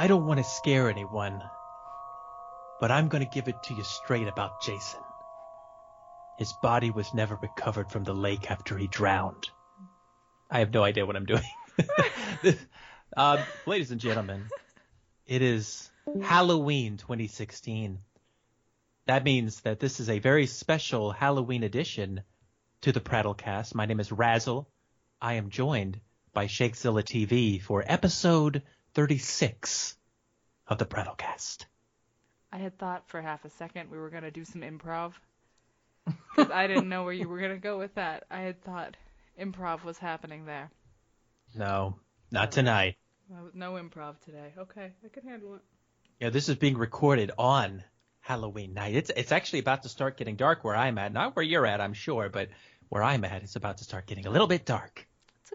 I don't want to scare anyone, but I'm going to give it to you straight about Jason. His body was never recovered from the lake after he drowned. I have no idea what I'm doing. Ladies and gentlemen, it is Halloween 2016. That means that this is a very special Halloween edition to the PrattleCast. My name is Razzle. I am joined by Shakezilla TV for episode 36 of the PrattleCast. I had thought for half a second we were going to do some improv. Because I didn't know where you were going to go with that. I had thought improv was happening there. No, not tonight. No improv today. Okay, I can handle it. Yeah, this is being recorded on Halloween night. It's actually about to start getting dark where I'm at. Not where you're at, I'm sure, but where I'm at, it's about to start getting a little bit dark.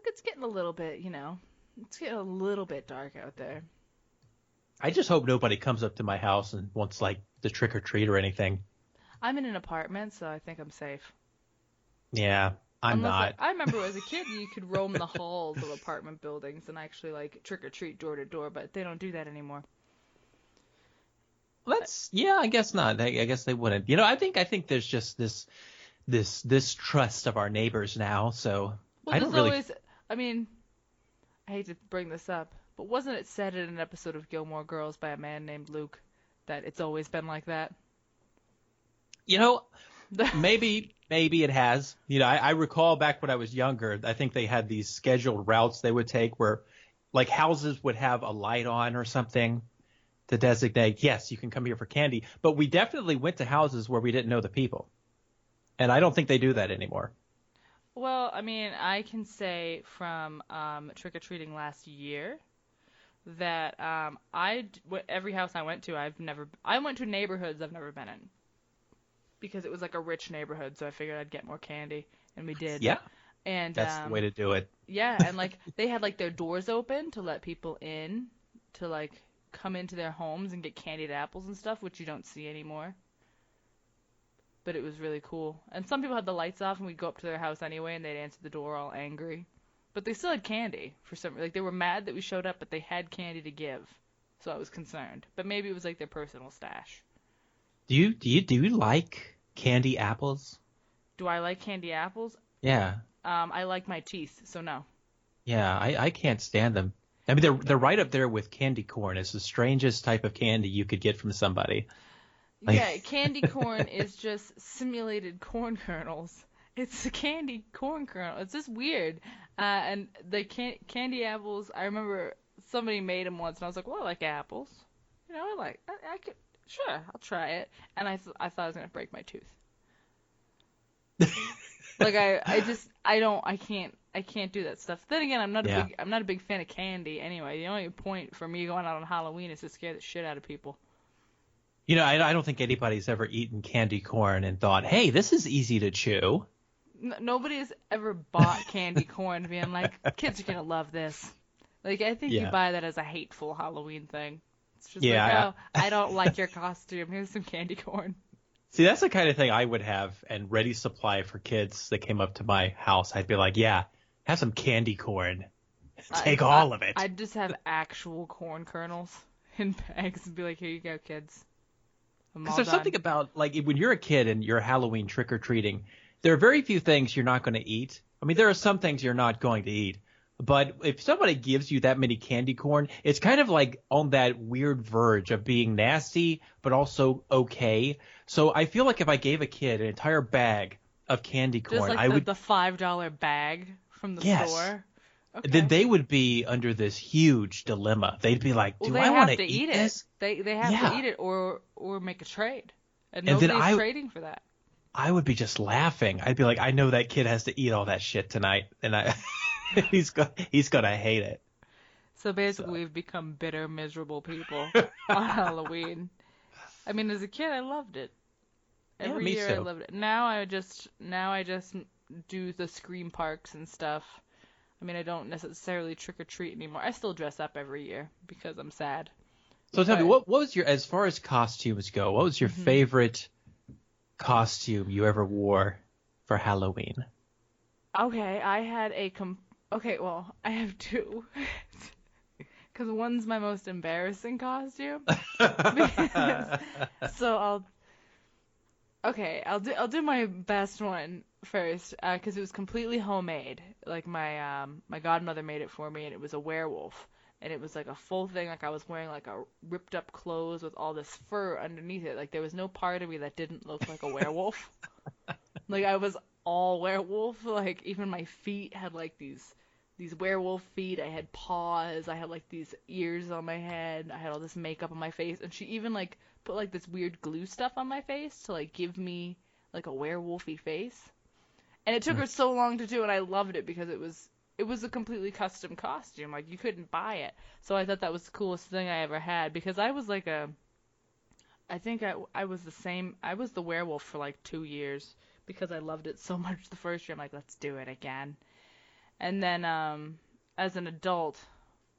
It's getting a little bit, it's getting a little bit dark out there. I just hope nobody comes up to my house and wants, the trick or treat or anything. I'm in an apartment, so I think I'm safe. Yeah, I'm not. I remember as a kid, you could roam the halls of apartment buildings and actually, trick or treat door to door, but they don't do that anymore. I guess not. I guess they wouldn't. I think there's just this trust of our neighbors now, so well, I don't really... I hate to bring this up, but wasn't it said in an episode of Gilmore Girls by a man named Luke that it's always been like that? Maybe it has. I recall back when I was younger, I think they had these scheduled routes they would take where, houses would have a light on or something to designate, yes, you can come here for candy. But we definitely went to houses where we didn't know the people. And I don't think they do that anymore. Well, I can say from trick-or-treating last year that every house I went to, I went to neighborhoods I've never been in. Because it was a rich neighborhood, so I figured I'd get more candy, and we did. Yeah, and that's the way to do it. Yeah, and they had their doors open to let people in, to come into their homes and get candied apples and stuff, which you don't see anymore. But it was really cool. And some people had the lights off, and we'd go up to their house anyway, and they'd answer the door all angry. But they still had candy for some reason. They were mad that we showed up, but they had candy to give, so I was concerned. But maybe it was their personal stash. Do you like candy apples? Do I like candy apples? Yeah. I like my teeth, so no. Yeah, I can't stand them. They're right up there with candy corn. It's the strangest type of candy you could get from somebody. Yeah, candy corn is just simulated corn kernels. It's a candy corn kernel. It's just weird. And the candy apples, I remember somebody made them once, and I was like, well, I like apples. I could... Sure, I'll try it. And I thought I was gonna break my tooth. I can't do that stuff. Then again, I'm not a big fan of candy anyway. The only point for me going out on Halloween is to scare the shit out of people. I don't think anybody's ever eaten candy corn and thought, hey, this is easy to chew. Nobody has ever bought candy corn being like, kids are gonna love this. I think you buy that as a hateful Halloween thing. It's just I don't like your costume. Here's some candy corn. See, that's the kind of thing I would have and ready supply for kids that came up to my house. I'd be like, yeah, have some candy corn. Take all of it. I'd just have actual corn kernels in bags and be like, here you go, kids. Because there's something about, when you're a kid and you're Halloween trick-or-treating, there are very few things you're not going to eat. There are some things you're not going to eat. But if somebody gives you that many candy corn, it's kind of on that weird verge of being nasty, but also okay. So I feel like if I gave a kid an entire bag of candy corn, just I would... the $5 bag from the store? Okay. Then they would be under this huge dilemma. They'd be like, do I want to eat this? They have to eat it or make a trade. And nobody's trading for that. I would be just laughing. I'd be like, I know that kid has to eat all that shit tonight. And he's gonna hate it. So basically, we've become bitter, miserable people on Halloween. As a kid, I loved it. Every year, I loved it. Now I just do the scream parks and stuff. I don't necessarily trick or treat anymore. I still dress up every year because I'm sad. So tell me, what was as far as costumes go, what was your favorite costume you ever wore for Halloween? Okay, I had I have two. Because one's my most embarrassing costume. So I'll do my best one first, because it was completely homemade. Like my godmother made it for me, and it was a werewolf, and it was like a full thing. Like I was wearing like a ripped up clothes with all this fur underneath it. Like there was no part of me that didn't look like a werewolf. Like I was all werewolf. Like even my feet had like these werewolf feet. I had paws. I had like these ears on my head. I had all this makeup on my face, and she even like put like this weird glue stuff on my face to like give me like a werewolfy face. And it took her so long to do, and I loved it because it was a completely custom costume. Like you couldn't buy it. So I thought that was the coolest thing I ever had, because I was like I think I was the same. I was the werewolf for like 2 years because I loved it so much the first year. I'm like, let's do it again. And then as an adult,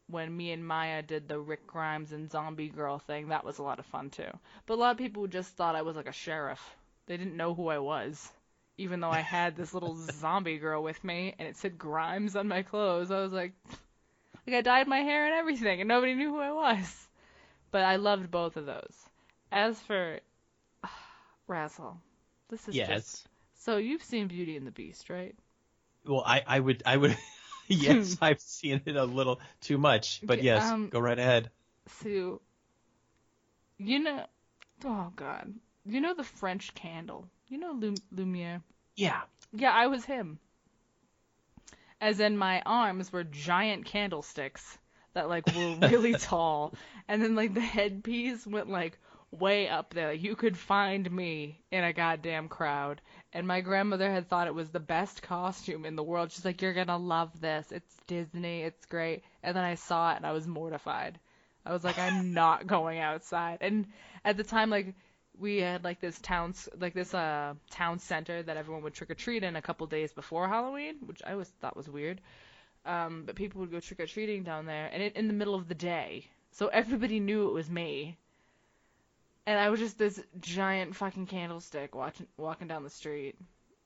when me and Maya did the Rick Grimes and Zombie Girl thing, that was a lot of fun too. But a lot of people just thought I was like a sheriff. They didn't know who I was, even though I had this little zombie girl with me and it said Grimes on my clothes. I was like I dyed my hair and everything, and nobody knew who I was. But I loved both of those. As for Razzle, this is Yes. So you've seen Beauty and the Beast, right? Well, I would yes, I've seen it a little too much, but yes, go right ahead. So, oh God, the French candle, Lumiere? Yeah. Yeah, I was him. As in my arms were giant candlesticks that like were really tall, and then like the headpiece went like way up there. You could find me in a goddamn crowd. And my grandmother had thought it was the best costume in the world. She's like, you're gonna love this. It's Disney. It's great. And then I saw it and I was mortified. I was like, I'm not going outside. And at the time, like, we had like this town center that everyone would trick or treat in a couple days before Halloween, which I always thought was weird. But people would go trick or treating down there, and in the middle of the day, so everybody knew it was me. And I was just this giant fucking candlestick walking down the street.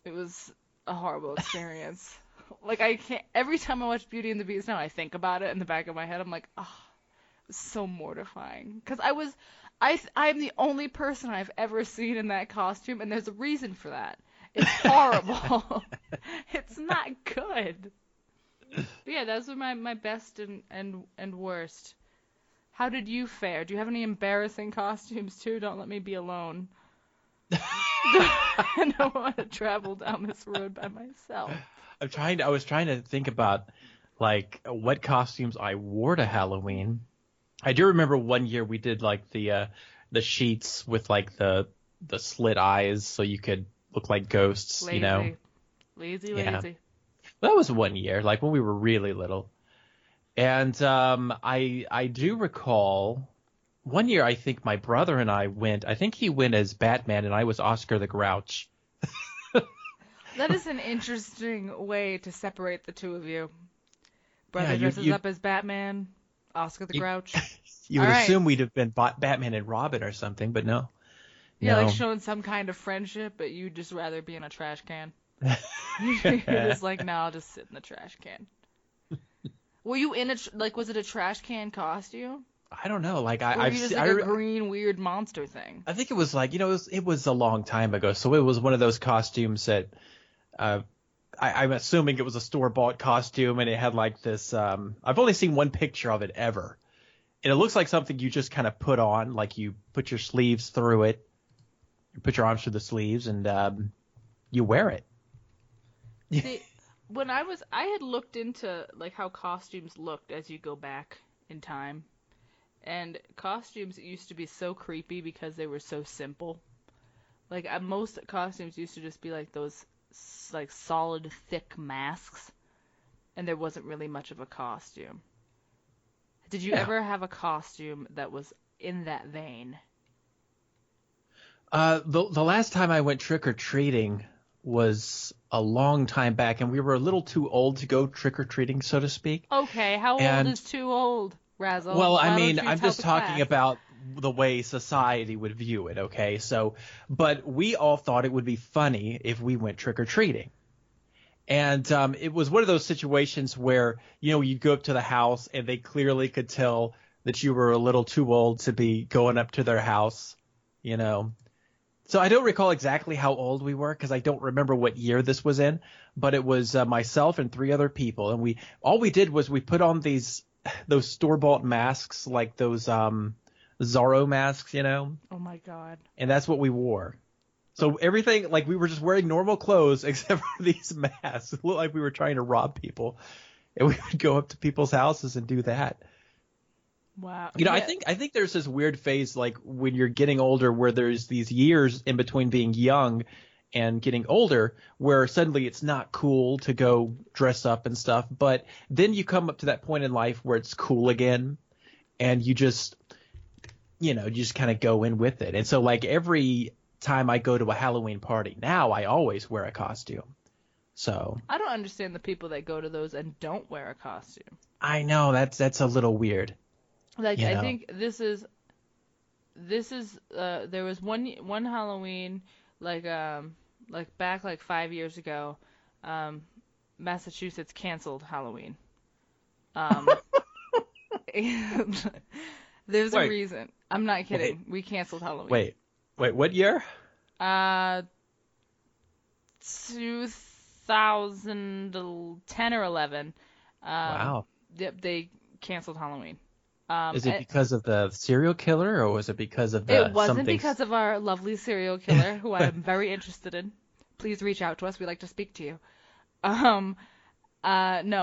It was a horrible experience. Like I can't. Every time I watch Beauty and the Beast now, I think about it in the back of my head. I'm like, oh, it was so mortifying. Because I'm the only person I've ever seen in that costume, and there's a reason for that. It's horrible. It's not good. But yeah, those were my best and worst. How did you fare? Do you have any embarrassing costumes too? Don't let me be alone. I don't want to travel down this road by myself. I was trying to think about like what costumes I wore to Halloween. I do remember one year we did like the sheets with like the slit eyes so you could look like ghosts, Lazy. Yeah. Lazy. That was one year, like when we were really little. And I do recall one year I think my brother and I went. I think he went as Batman and I was Oscar the Grouch. That is an interesting way to separate the two of you. Brother dresses up as Batman, Oscar the Grouch. You would assume we'd have been Batman and Robin or something, but no. Yeah, no. Like showing some kind of friendship, but you'd just rather be in a trash can. You're just like, no, I'll just sit in the trash can. Were you in was it a trash can costume? I don't know. Like or I've you just like a green weird monster thing? I think it was like, it was a long time ago. So it was one of those costumes that I'm assuming it was a store-bought costume, and it had like this I've only seen one picture of it ever. And it looks like something you just kind of put on, like you put your sleeves through it. You put your arms through the sleeves and you wear it. See, when I had looked into like how costumes looked as you go back in time, and costumes used to be so creepy because they were so simple. Like most costumes used to just be like those like solid thick masks, and there wasn't really much of a costume. Did you ever have a costume that was in that vein? The last time I went trick or treating was a long time back, and we were a little too old to go trick-or-treating, so to speak. Okay, how old is too old, Razzle? Well, I mean, I'm just talking about the way society would view it, okay? So, but we all thought it would be funny if we went trick-or-treating. And it was one of those situations where, you'd go up to the house and they clearly could tell that you were a little too old to be going up to their house, So I don't recall exactly how old we were because I don't remember what year this was in, but it was myself and 3 other people. And all we did was we put on those store-bought masks, like those Zorro masks, Oh my God. And that's what we wore. So everything, like we were just wearing normal clothes except for these masks. It looked like we were trying to rob people. And we would go up to people's houses and do that. Wow. Yeah. I think there's this weird phase like when you're getting older where there's these years in between being young and getting older where suddenly it's not cool to go dress up and stuff. But then you come up to that point in life where it's cool again and you just kind of go in with it. And so like every time I go to a Halloween party now, I always wear a costume. So I don't understand the people that go to those and don't wear a costume. I know that's a little weird. Like I think this is there was one Halloween like back like 5 years ago, Massachusetts canceled Halloween. There's a reason. I'm not kidding. We canceled Halloween. Wait, what year? 2010 or 11. Wow. Yep, they canceled Halloween. Is it because of the serial killer, or was it because of It wasn't because of our lovely serial killer, who I am very interested in. Please reach out to us. We'd like to speak to you. No,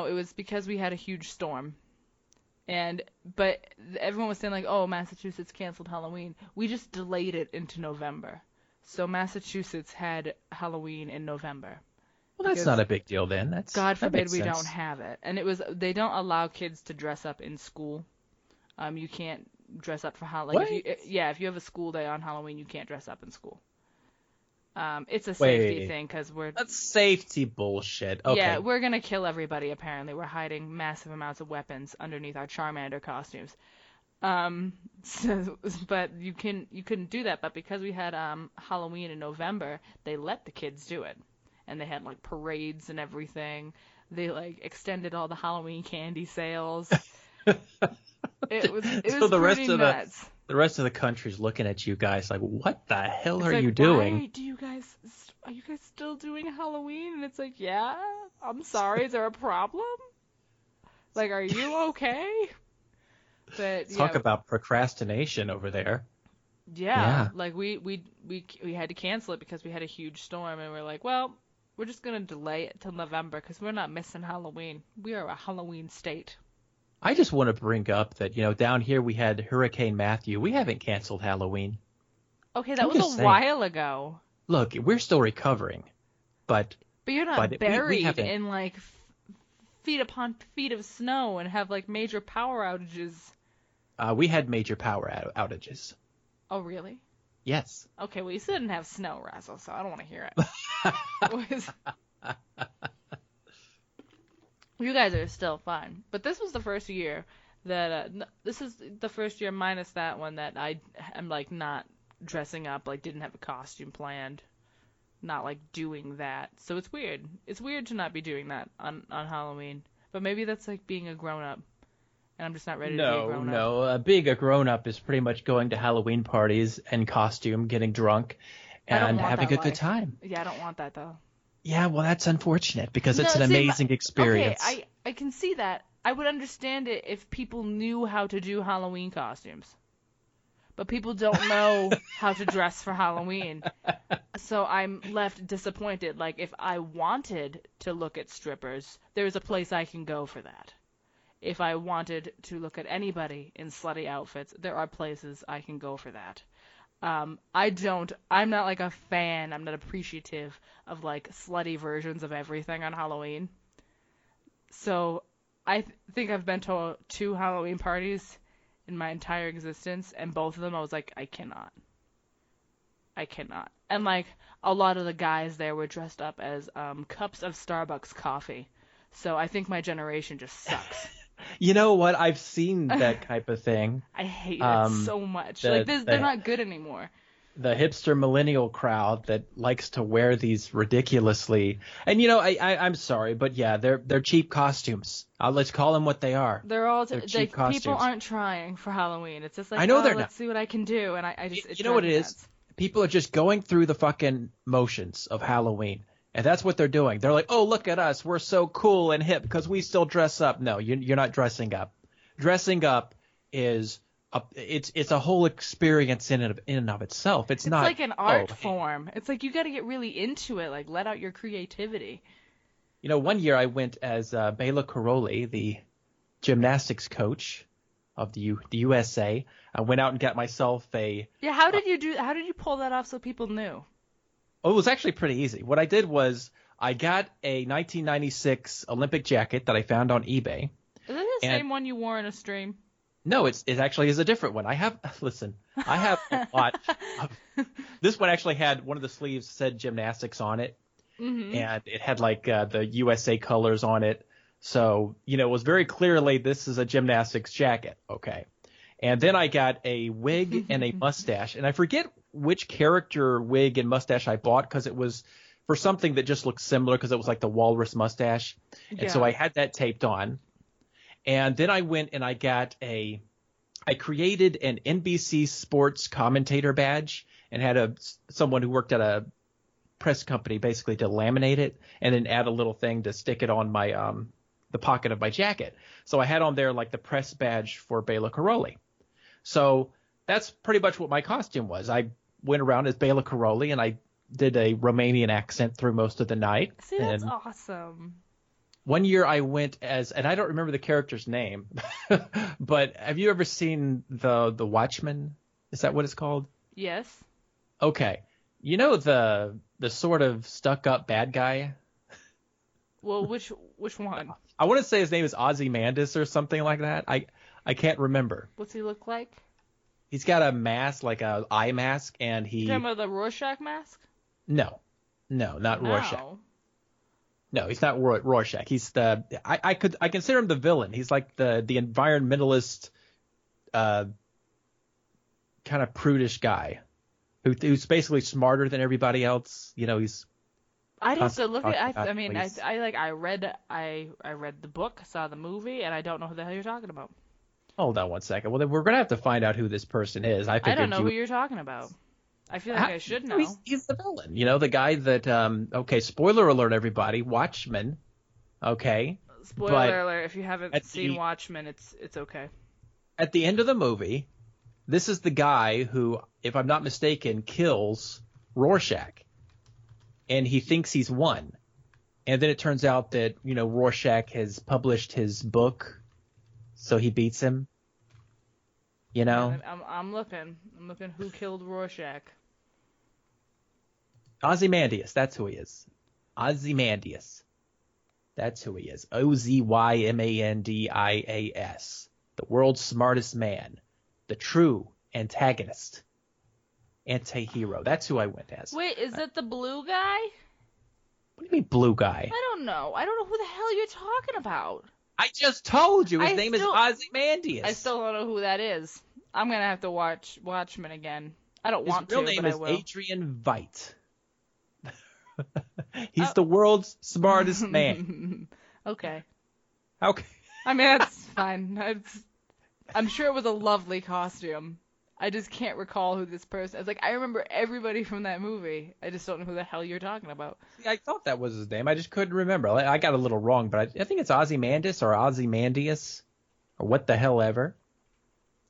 it was because we had a huge storm. But everyone was saying like, oh, Massachusetts canceled Halloween. We just delayed it into November. So Massachusetts had Halloween in November. Well, that's not a big deal then. God forbid we don't have it. And they don't allow kids to dress up in school. You can't dress up for Halloween. If you have a school day on Halloween, you can't dress up in school. It's a safety thing because that's safety bullshit. Okay. Yeah, we're gonna kill everybody. Apparently, we're hiding massive amounts of weapons underneath our Charmander costumes. But you couldn't do that. But because we had Halloween in November, they let the kids do it, and they had like parades and everything. They like extended all the Halloween candy sales. It was pretty nuts. The rest of the country's looking at you guys like, what the hell are you doing? Why are you guys still doing Halloween? And it's like, yeah, I'm sorry. Is there a problem? Like, are you okay? But talk about procrastination over there. Yeah. Like we had to cancel it because we had a huge storm, and we're like, well, we're just gonna delay it till November because we're not missing Halloween. We are a Halloween state. I just want to bring up that, down here we had Hurricane Matthew. We haven't canceled Halloween. Okay, that was a while ago. Look, we're still recovering, but you're not buried in like feet upon feet of snow and have like major power outages. We had major power outages. Oh, really? Yes. Okay, well, you still didn't have snow, Razzle, so I don't want to hear it. You guys are still fine. But this was the first year that this is the first year minus that one that I'm like not dressing up, like didn't have a costume planned, not like doing that. So it's weird. It's weird to not be doing that on Halloween. But maybe that's like being a grown up, and I'm just not ready to be a grown up. No. Being a grown up is pretty much going to Halloween parties in costume, getting drunk, and having a good time. Yeah, I don't want that though. Yeah, well, that's unfortunate because it's an amazing experience. Okay, I can see that. I would understand it if people knew how to do Halloween costumes. But people don't know how to dress for Halloween. So I'm left disappointed. Like, if I wanted to look at strippers, there's a place I can go for that. If I wanted to look at anybody in slutty outfits, there are places I can go for that. I'm not like a fan, I'm not appreciative of like slutty versions of everything on Halloween. So I think I've been to 2 Halloween parties in my entire existence, and both of them I was like, I cannot. And like a lot of the guys there were dressed up as cups of Starbucks coffee. So I think my generation just sucks. You know what? I've seen that type of thing. I hate it so much. They're not good anymore. the hipster millennial crowd that likes to wear these ridiculously, and I'm sorry, but yeah, they're cheap costumes. Let's call them what they are. They're all They're cheap costumes. people aren't trying for Halloween. It's just like, I know they're let's not. see what I can do, and I just it You know what it drives me is? nuts. People are just going through the fucking motions of Halloween. And that's what they're doing. They're like, oh, look at us. We're so cool and hip because we still dress up. No, you're not dressing up. Dressing up is it's a whole experience in and of itself. It's not like an art form. It's like you got to get really into it. Like let out your creativity. One year I went as Bela Karolyi, the gymnastics coach of the USA. I went out and got myself a. Yeah, how did you pull that off so people knew? Oh, it was actually pretty easy. What I did was I got a 1996 Olympic jacket that I found on eBay. Is it the same one you wore in a stream? No, it actually is a different one. I have a lot of, this one actually had one of the sleeves said gymnastics on it, and it had like the USA colors on it. So, it was very clearly this is a gymnastics jacket. Okay. And then I got a wig and a mustache, and I forget which character wig and mustache I bought because it was for something that just looked similar because it was like the walrus mustache. And so I had that taped on. And then I went and I created an NBC Sports commentator badge and had someone who worked at a press company basically to laminate it and then add a little thing to stick it on my the pocket of my jacket. So I had on there like the press badge for Bela Karolyi. So that's pretty much what my costume was. I went around as Bela Karolyi and I did a Romanian accent through most of the night. See, that's awesome. One year I went as, and I don't remember the character's name, but have you ever seen the Watchmen? Is that what it's called? Yes. Okay. The sort of stuck up bad guy? Well, which one? I want to say his name is Ozymandias or something like that. I can't remember. What's he look like? He's got a mask, like a eye mask, and he. You talking about the Rorschach mask? No, not Rorschach. No, he's not Rorschach. He's I consider him the villain. He's like the environmentalist, kind of prudish guy, who's basically smarter than everybody else. He's. I'd have to look at. I read the book, saw the movie, and I don't know who the hell you're talking about. Hold on one second. Well, then we're gonna have to find out who this person is. I don't know who you're talking about. I feel like I should know. He's the villain. The guy that. Okay, spoiler alert, everybody. Watchmen. Okay. Spoiler alert. If you haven't seen Watchmen, it's okay. At the end of the movie, this is the guy who, if I'm not mistaken, kills Rorschach. And he thinks he's won. And then it turns out that, Rorschach has published his book, so he beats him. I'm looking who killed Rorschach. Ozymandias, that's who he is. Ozymandias. That's who he is. Ozymandis. The world's smartest man. The true antagonist. Anti-hero. That's who I went as. Wait, is it the blue guy? What do you mean blue guy? I don't know. I don't know who the hell you're talking about. I just told you. His name is Ozymandias. I still don't know who that is. I'm going to have to watch Watchmen again. I don't want to, but I will. His real name is Adrian Veidt. He's the world's smartest man. Okay. Okay. I mean, that's fine. I'm sure it was a lovely costume. I just can't recall who this person is. I remember everybody from that movie. I just don't know who the hell you're talking about. See, I thought that was his name. I just couldn't remember. I got a little wrong, but I think it's Ozymandias or Ozymandias or what the hell ever.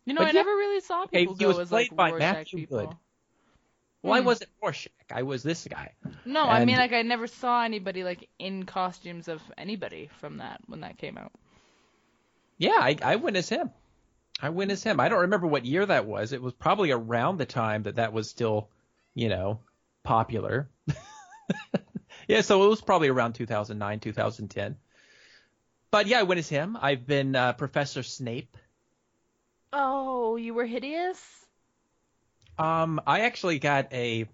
I never really saw people go as Rorschach people. Good. Well, I wasn't Rorschach. I was this guy. No, I mean, I never saw anybody in costumes of anybody from that when that came out. Yeah, I went as him. I don't remember what year that was. It was probably around the time that was still, popular. Yeah, so it was probably around 2009, 2010. But yeah, I went as him. I've been Professor Snape. Oh, you were hideous? I actually got there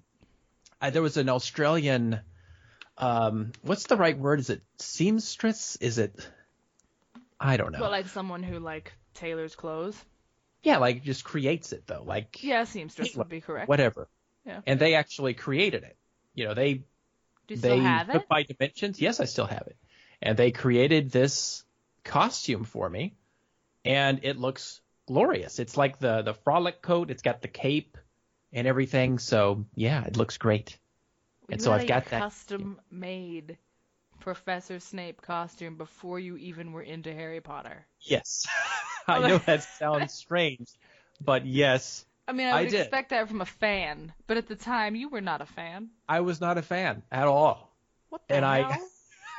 was an Australian, what's the right word? Is it seamstress? Is it, I don't know. Well, someone who tailors clothes? Yeah, just creates it though. Yeah, seamstress would be correct. Whatever. Yeah. And they actually created it. They Do you still have took it? my dimensions. Yes, I still have it. And they created this costume for me, and it looks glorious. It's like the frolic coat. It's got the cape and everything. So yeah, it looks great. And You so had I've a got that. custom-made Professor Snape costume before you even were into Harry Potter. Yes. I know that sounds strange, but yes, I mean, I I would did. expect that from a fan, but at the time, you were not a fan. I was not a fan at all. What the hell?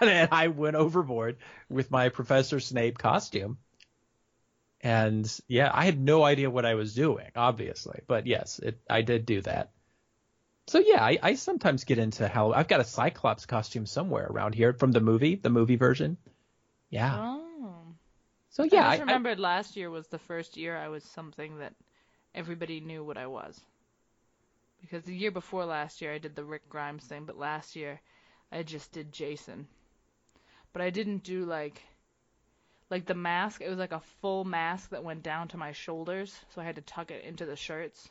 And I went overboard with my Professor Snape costume. And yeah, I had no idea what I was doing, obviously. But yes, I did do that. So yeah, I sometimes get into Halloween. I've got a Cyclops costume somewhere around here from the movie version. Yeah. Oh. So yeah, I just remembered last year was the first year I was something that everybody knew what I was. Because the year before last year I did the Rick Grimes thing, but last year I just did Jason. But I didn't do like the mask. It was like a full mask that went down to my shoulders, so I had to tuck it into the shirts.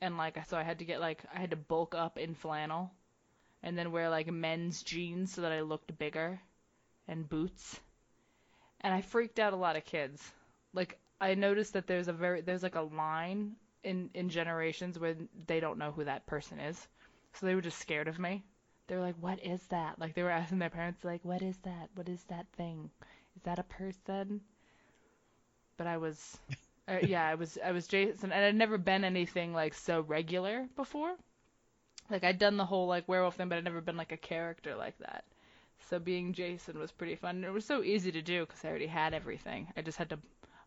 And so I had to I had to bulk up in flannel and then wear like men's jeans so that I looked bigger and boots. And I freaked out a lot of kids. Like I noticed that there's like a line in generations where they don't know who that person is. So they were just scared of me. They were like, "What is that?" Like they were asking their parents like, "What is that? What is that thing? Is that a person?" But I was I was Jason, and I'd never been anything like so regular before. Like I'd done the whole like werewolf thing, but I'd never been like a character like that. So being Jason was pretty fun. And it was so easy to do because I already had everything. I just had to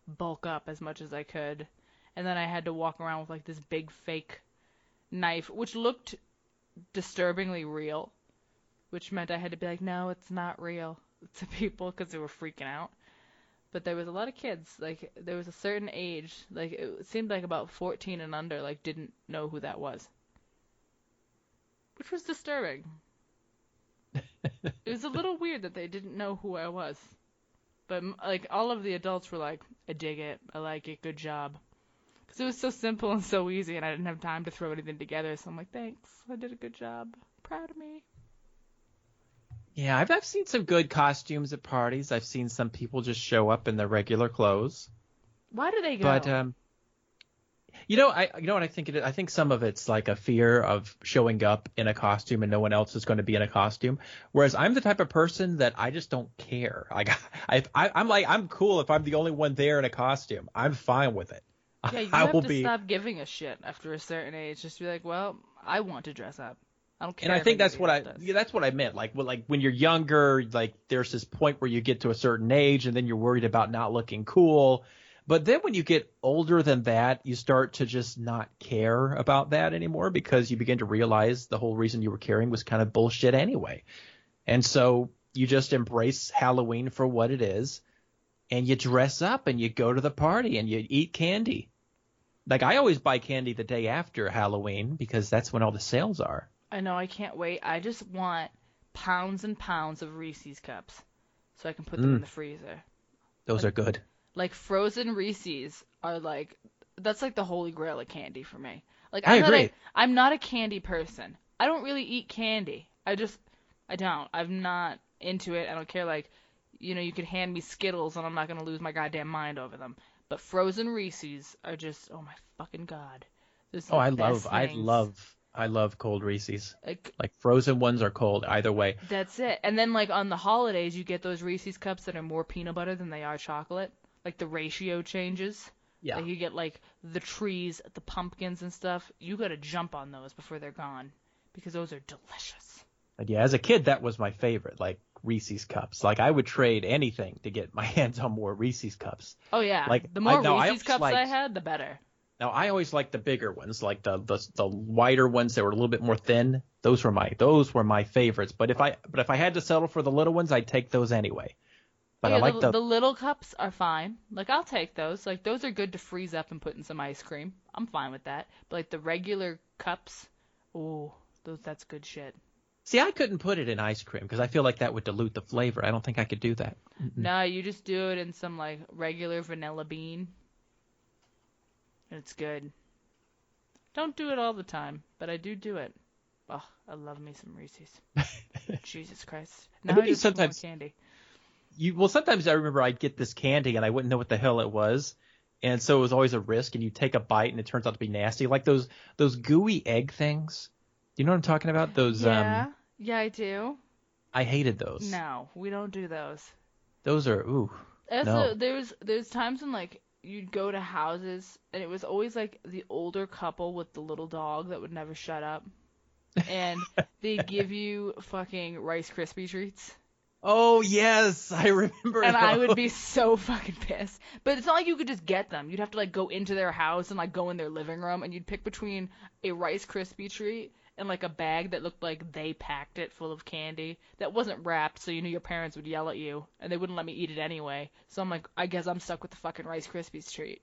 bulk up as much as I could, and then I had to walk around with like this big fake knife, which looked disturbingly real, which meant I had to be like, no, it's not real to people because they were freaking out. But there was a lot of kids, like there was a certain age, like it seemed like about 14 and under, like didn't know who that was, which was disturbing. It was a little weird that they didn't know who I was. But like all of the adults were like, I dig it, I like it, good job. Because it was so simple and so easy, and I didn't have time to throw anything together. So I'm like, thanks, I did a good job. Proud of me. Yeah, I've seen some good costumes at parties. I've seen some people just show up in their regular clothes. Why do they go? But you know what I think it is? I think some of it's like a fear of showing up in a costume and no one else is going to be in a costume. Whereas I'm the type of person that I just don't care. Like I'm cool if I'm the only one there in a costume. I'm fine with it. Yeah, you have to stop giving a shit after a certain age. Just be like, well, I want to dress up. I don't care. And I think that's what I meant. Like when you're younger, like there's this point where you get to a certain age and then you're worried about not looking cool. But then when you get older than that, you start to just not care about that anymore because you begin to realize the whole reason you were caring was kind of bullshit anyway. And so you just embrace Halloween for what it is, and you dress up and you go to the party and you eat candy. Like I always buy candy the day after Halloween because that's when all the sales are. I know, I can't wait. I just want pounds and pounds of Reese's cups so I can put them in the freezer. Those are good. Like frozen Reese's are like, that's like the holy grail of candy for me. Like I agree. I'm not a candy person. I don't really eat candy. I don't. I'm not into it. I don't care. Like, you could hand me Skittles and I'm not gonna lose my goddamn mind over them. But frozen Reese's are just, oh my fucking god. I love cold Reese's. Like frozen ones are cold either way. That's it. And then like on the holidays, you get those Reese's cups that are more peanut butter than they are chocolate. Like the ratio changes. Yeah. Like you get like the trees, the pumpkins and stuff. You gotta jump on those before they're gone because those are delicious. But yeah, as a kid, that was my favorite. Like Reese's cups. Like I would trade anything to get my hands on more Reese's cups. Oh yeah. Like the more Reese's cups I had, the better. Now I always liked the bigger ones, like the wider ones that were a little bit more thin. Those were my favorites. But if I had to settle for the little ones, I'd take those anyway. But yeah, I like the little cups are fine. Like I'll take those. Like those are good to freeze up and put in some ice cream. I'm fine with that. But like the regular cups, that's good shit. See, I couldn't put it in ice cream because I feel like that would dilute the flavor. I don't think I could do that. No, you just do it in some like regular vanilla bean. It's good. Don't do it all the time, but I do it. Oh, I love me some Reese's. Jesus Christ. Now I just want more candy. Sometimes I remember I'd get this candy and I wouldn't know what the hell it was. And so it was always a risk, and you take a bite and it turns out to be nasty. Like those gooey egg things. Do you know what I'm talking about? Those Yeah, I do. I hated those. No, we don't do those. Those are no. There's times when like you'd go to houses and it was always like the older couple with the little dog that would never shut up. And they give you fucking Rice Krispie treats. Oh, yes, I remember And those. I would be so fucking pissed. But it's not like you could just get them. You'd have to like go into their house and like go in their living room, and you'd pick between a Rice Krispie treat and like a bag that looked like they packed it full of candy that wasn't wrapped, so you knew your parents would yell at you and they wouldn't let me eat it anyway. So I'm like, I guess I'm stuck with the fucking Rice Krispies treat.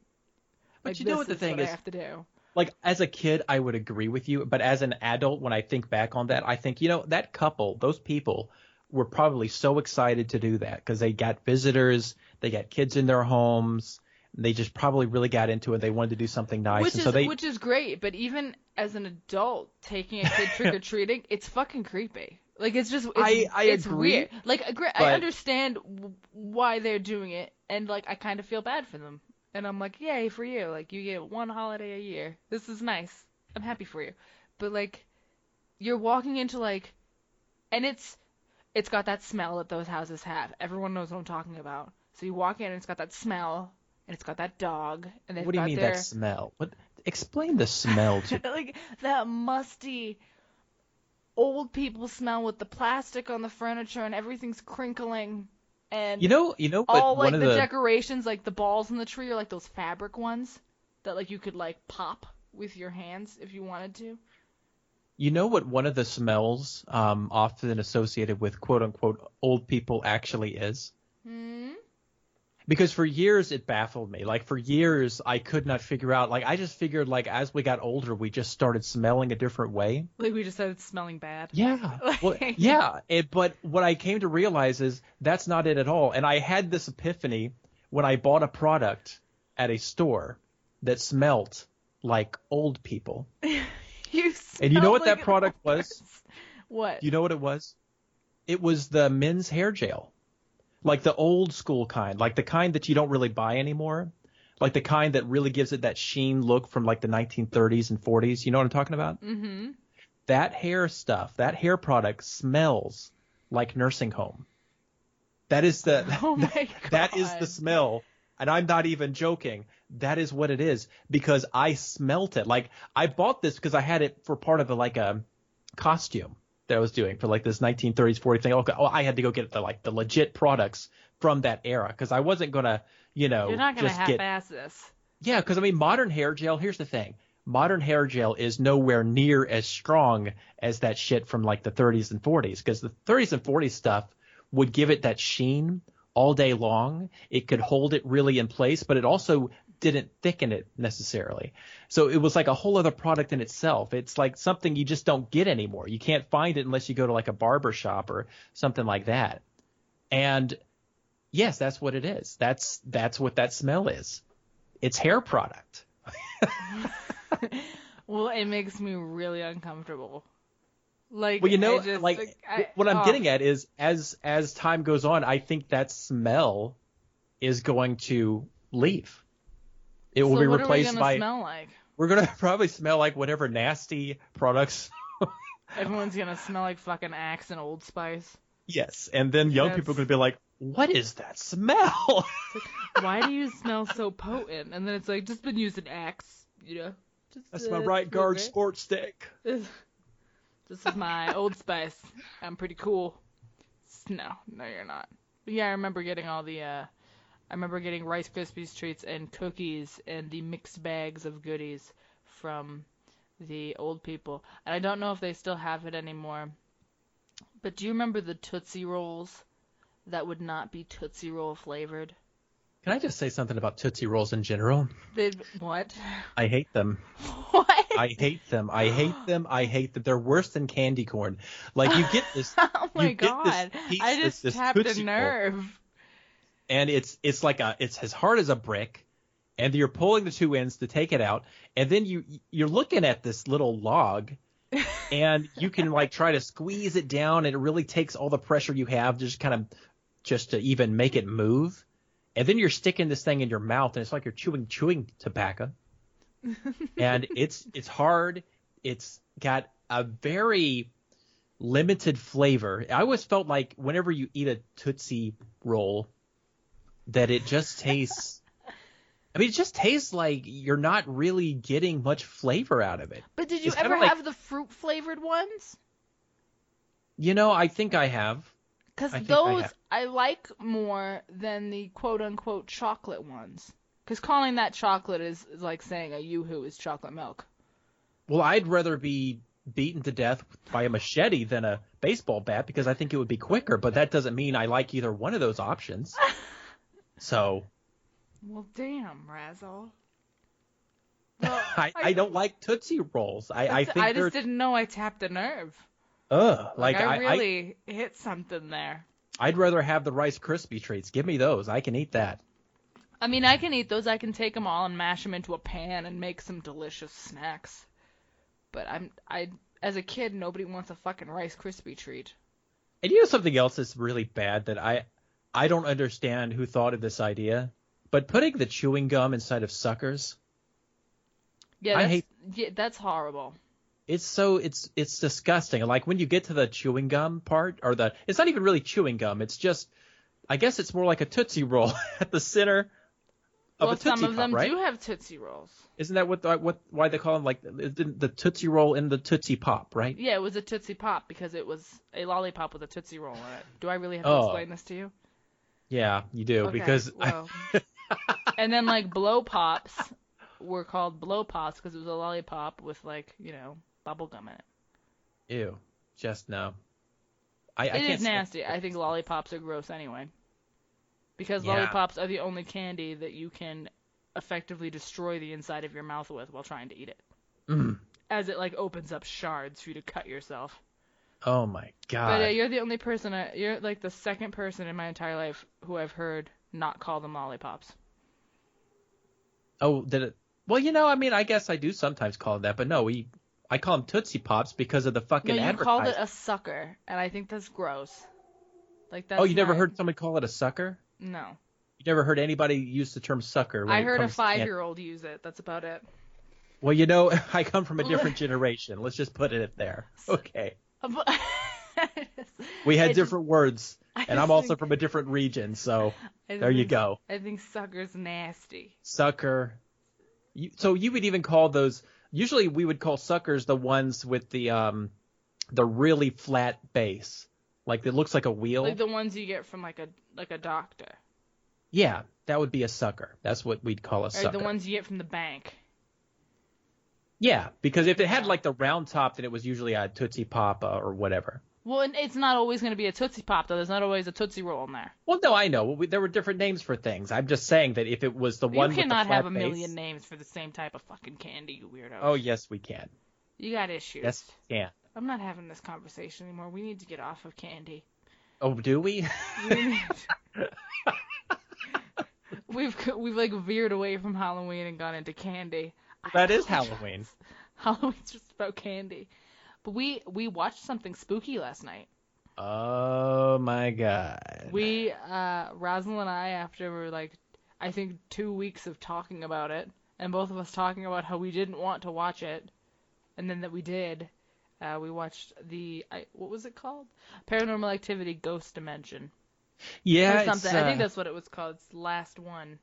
But like, you know what the thing is? I have to do. Like, as a kid, I would agree with you, but as an adult, when I think back on that, I think, that couple, those people were probably so excited to do that because they got visitors, they got kids in their homes, they just probably really got into it. They wanted to do something nice. Which is great, but even as an adult taking a kid trick-or-treating, it's fucking creepy. Like, it's just, it's agree, weird. Like, I understand why they're doing it, and, like, I kind of feel bad for them. And I'm like, yay for you. Like, you get one holiday a year. This is nice. I'm happy for you. But, like, you're walking into, like, and it's got that smell that those houses have. Everyone knows what I'm talking about. So you walk in and it's got that smell, and it's got that dog, and they've got What do you mean that smell? Explain the smell to like that musty old people smell with the plastic on the furniture and everything's crinkling. And all like the decorations, like the balls in the tree, are like those fabric ones that like you could like pop with your hands if you wanted to. You know what one of the smells often associated with quote unquote old people actually is? Because for years it baffled me. Like for years I could not figure out. Like I just figured like as we got older we just started smelling a different way. Like we just started smelling bad. Yeah. Well, yeah. But what I came to realize is that's not it at all. And I had this epiphany when I bought a product at a store that smelt like old people. And you know what that product was? What? You know what it was? It was the men's hair gel. Like the old school kind, like the kind that you don't really buy anymore, like the kind that really gives it that sheen look from like the 1930s and 40s. You know what I'm talking about? Mm-hmm. That hair stuff, that hair product smells like nursing home. That is the that is the smell, and I'm not even joking. That is what it is because I smelt it. Like I bought this because I had it for part of a costume that I was doing for like this 1930s 40s thing. Oh, I had to go get the legit products from that era because I wasn't gonna, You're not gonna half-ass this. Yeah, because I mean, modern hair gel. Here's the thing: modern hair gel is nowhere near as strong as that shit from like the 30s and 40s. Because the 30s and 40s stuff would give it that sheen all day long. It could hold it really in place, but it also didn't thicken it necessarily. So it was like a whole other product in itself. It's like something you just don't get anymore. You can't find it unless you go to like a barber shop or something like that. And yes, that's what it is. That's what that smell is. It's hair product. Well, it makes me really uncomfortable. Like, well, what I'm getting at is as time goes on, I think that smell is going to leave. It will be replaced by. Smell like? We're gonna probably smell like whatever nasty products. Everyone's gonna smell like fucking Axe and Old Spice. Yes, and then young people are gonna be like, "What is that smell?" Like, why do you smell so potent? And then it's like, just been using Axe, That's my right guard sport stick. This is my Old Spice. I'm pretty cool. No, you're not. But yeah, I remember getting all the. I remember getting Rice Krispies treats and cookies and the mixed bags of goodies from the old people. And I don't know if they still have it anymore. But do you remember the Tootsie Rolls that would not be Tootsie Roll flavored? Can I just say something about Tootsie Rolls in general? What? I hate them. What? I hate them. I hate them. I hate them. They're worse than candy corn. Like you get this. Oh my God! I just tapped a nerve. And it's as hard as a brick, and you're pulling the two ends to take it out, and then you're looking at this little log, and you can like try to squeeze it down, and it really takes all the pressure you have just to even make it move. And then you're sticking this thing in your mouth, and it's like you're chewing tobacco. And it's hard. It's got a very limited flavor. I always felt like whenever you eat a Tootsie Roll that it just tastes – it just tastes like you're not really getting much flavor out of it. But did you ever have the fruit-flavored ones? I think I have. Because those I like more than the quote-unquote chocolate ones. Because calling that chocolate is like saying a Yoo-hoo is chocolate milk. Well, I'd rather be beaten to death by a machete than a baseball bat because I think it would be quicker. But that doesn't mean I like either one of those options. So... Well, damn, Razzle. Well, I don't like Tootsie Rolls. I think I just didn't know I tapped a nerve. Like I really hit something there. I'd rather have the Rice Krispie treats. Give me those. I can eat that. I mean, I can eat those. I can take them all and mash them into a pan and make some delicious snacks. But as a kid, nobody wants a fucking Rice Krispie treat. And you know something else that's really bad that I don't understand who thought of this idea? But putting the chewing gum inside of suckers. Yeah, that's horrible. It's disgusting. Like when you get to the chewing gum part, it's not even really chewing gum. It's just, I guess it's more like a Tootsie Roll at the center of a Tootsie Pop, some of them right? do have Tootsie Rolls. Isn't that why they call them like the Tootsie Roll in the Tootsie Pop, right? Yeah, it was a Tootsie Pop because it was a lollipop with a Tootsie Roll in it. Do I really have to explain this to you? Yeah, you do, okay, because well. And then like Blow Pops were called Blow Pops because it was a lollipop with bubble gum in it. Ew, just no. It is nasty. I think lollipops are gross anyway. Because lollipops are the only candy that you can effectively destroy the inside of your mouth with while trying to eat it. Mm. As it opens up shards for you to cut yourself. Oh my god. But you're the only person, you're like the second person in my entire life who I've heard not call them lollipops. Oh, did it? Well, I guess I do sometimes call it that, but no, I call them Tootsie Pops because of the fucking advertising. No, you called it a sucker, and I think that's gross. That's oh, you never heard someone call it a sucker? No. You never heard anybody use the term sucker? I heard a 5-year-old use it. That's about it. Well, I come from a different generation. Let's just put it there. Okay. We had different words, and I'm also from a different region, so there you go. I think sucker's nasty. Sucker. So you would even call those – usually we would call suckers the ones with the really flat base. Like it looks like a wheel. Like the ones you get from like a doctor. Yeah, that would be a sucker. That's what we'd call a sucker. Or the ones you get from the bank. Yeah, because if it had like the round top, then it was usually a Tootsie Pop or whatever. Well, and it's not always going to be a Tootsie Pop, though. There's not always a Tootsie Roll in there. Well, no, I know. There were different names for things. I'm just saying that if it was the one with the flat base... You cannot have a million names for the same type of fucking candy, you weirdo. Oh, yes, we can. You got issues. Yes, we can. I'm not having this conversation anymore. We need to get off of candy. Oh, do we? We've veered away from Halloween and gone into candy. That is Halloween. Halloween's just about candy. But we watched something spooky last night. Oh my god. We Razzle and I, after I think 2 weeks of talking about it, and both of us talking about how we didn't want to watch it, and then that we did, we watched what was it called? Paranormal Activity Ghost Dimension. Yeah, or something. I think that's what it was called. It's the last one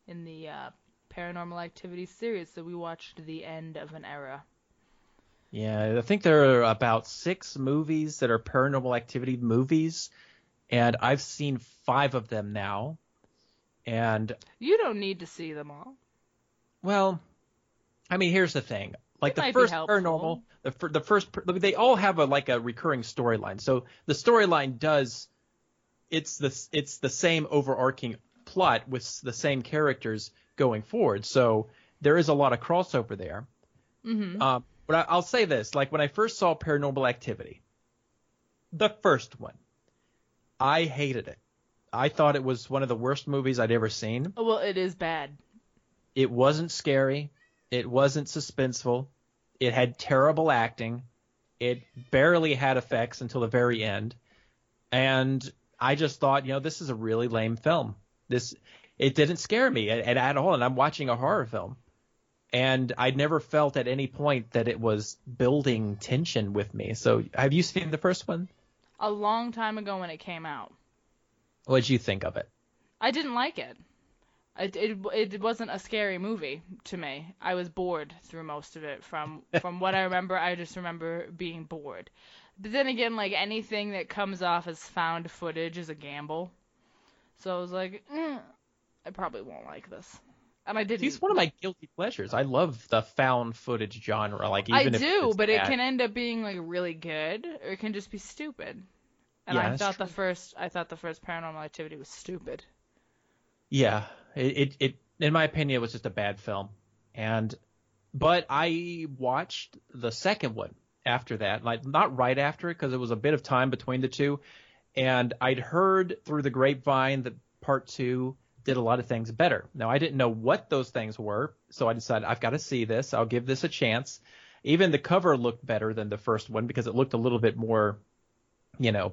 in the Paranormal Activity series. So we watched the end of an era. Yeah, I think there are about 6 movies that are Paranormal Activity movies, and I've seen 5 of them now. And you don't need to see them all. Well, I mean, here's the thing. Like the first Paranormal, the first, they all have a recurring storyline. So the storyline it's the same overarching plot with the same characters going forward. So there is a lot of crossover there. Mm-hmm. But I'll say this, like when I first saw Paranormal Activity, the first one, I hated it. I thought it was one of the worst movies I'd ever seen. Well, it is bad. It wasn't scary. It wasn't suspenseful. It had terrible acting. It barely had effects until the very end. And I just thought, this is a really lame film. It didn't scare me at all. And I'm watching a horror film. And I never felt at any point that it was building tension with me. So have you seen the first one? A long time ago when it came out. What did you think of it? I didn't like it. It wasn't a scary movie to me. I was bored through most of it. From what I remember, I just remember being bored. But then again, like anything that comes off as found footage is a gamble. So I was like, I probably won't like this. And I didn't. It's one of my guilty pleasures. I love the found footage genre. Like I even do, if but bad. it can end up being like really good, or it can just be stupid. And Yeah, I thought true. the first Paranormal Activity was stupid. Yeah, it in my opinion, it was just a bad film. But I watched the second one after that, like not right after it because it was a bit of time between the two. And I'd heard through the grapevine that part 2 did a lot of things better. Now, I didn't know what those things were, so I decided I've got to see this. I'll give this a chance. Even the cover looked better than the first one because it looked a little bit more,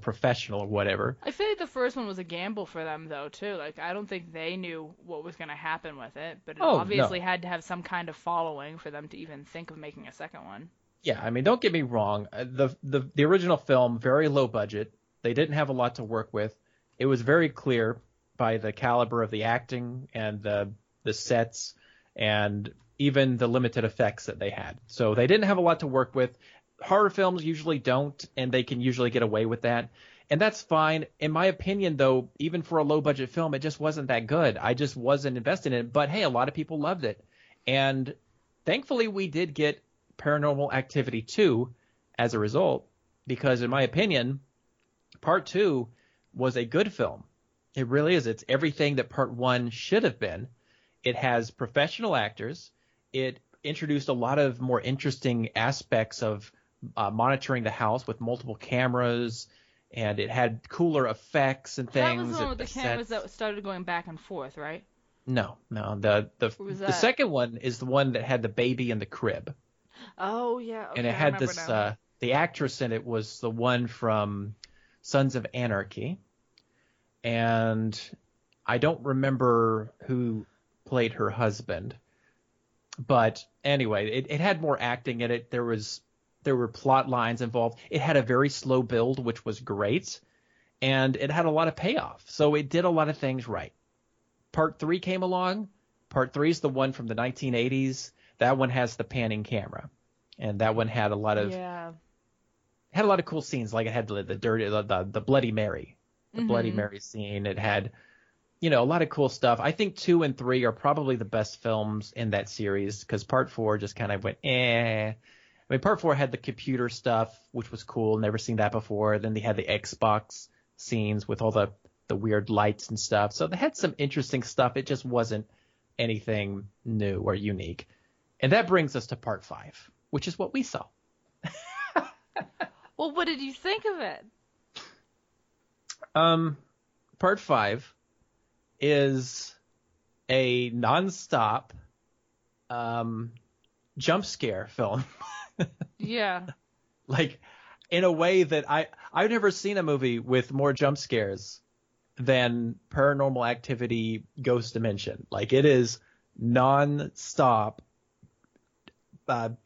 professional or whatever. I feel like the first one was a gamble for them, though, too. Like, I don't think they knew what was going to happen with it, but it obviously had to have some kind of following for them to even think of making a second one. Yeah, I mean, don't get me wrong. The original film, very low budget. They didn't have a lot to work with. It was very clear by the caliber of the acting and the sets and even the limited effects that they had. So they didn't have a lot to work with. Horror films usually don't, and they can usually get away with that. And that's fine. In my opinion, though, even for a low-budget film, it just wasn't that good. I just wasn't invested in it. But, hey, a lot of people loved it. And thankfully, we did get Paranormal Activity 2 as a result because, in my opinion, Part 2 was a good film. It really is. It's everything that Part 1 should have been. It has professional actors. It introduced a lot of more interesting aspects of monitoring the house with multiple cameras, and it had cooler effects and things. That was the one with the cameras that started going back and forth, right? No. The second one is the one that had the baby in the crib. Oh, yeah. Okay, and it had this, the actress in it was the one from Sons of Anarchy. And I don't remember who played her husband. But anyway, it had more acting in it. There were plot lines involved. It had a very slow build, which was great. And it had a lot of payoff. So it did a lot of things right. Part 3 came along. Part 3 is the one from the 1980s. That one has the panning camera. And that one had a lot of cool scenes. Like it had the Bloody Mary. The Bloody Mary scene. It had, a lot of cool stuff. I think 2 and 3 are probably the best films in that series because Part 4 just kind of went, eh. I mean, Part 4 had the computer stuff, which was cool. Never seen that before. Then they had the Xbox scenes with all the weird lights and stuff. So they had some interesting stuff. It just wasn't anything new or unique. And that brings us to Part 5, which is what we saw. Well, what did you think of it? Part 5 is a nonstop jump scare film. Yeah. Like, in a way that I've never seen a movie with more jump scares than Paranormal Activity Ghost Dimension. Like, it is non-stop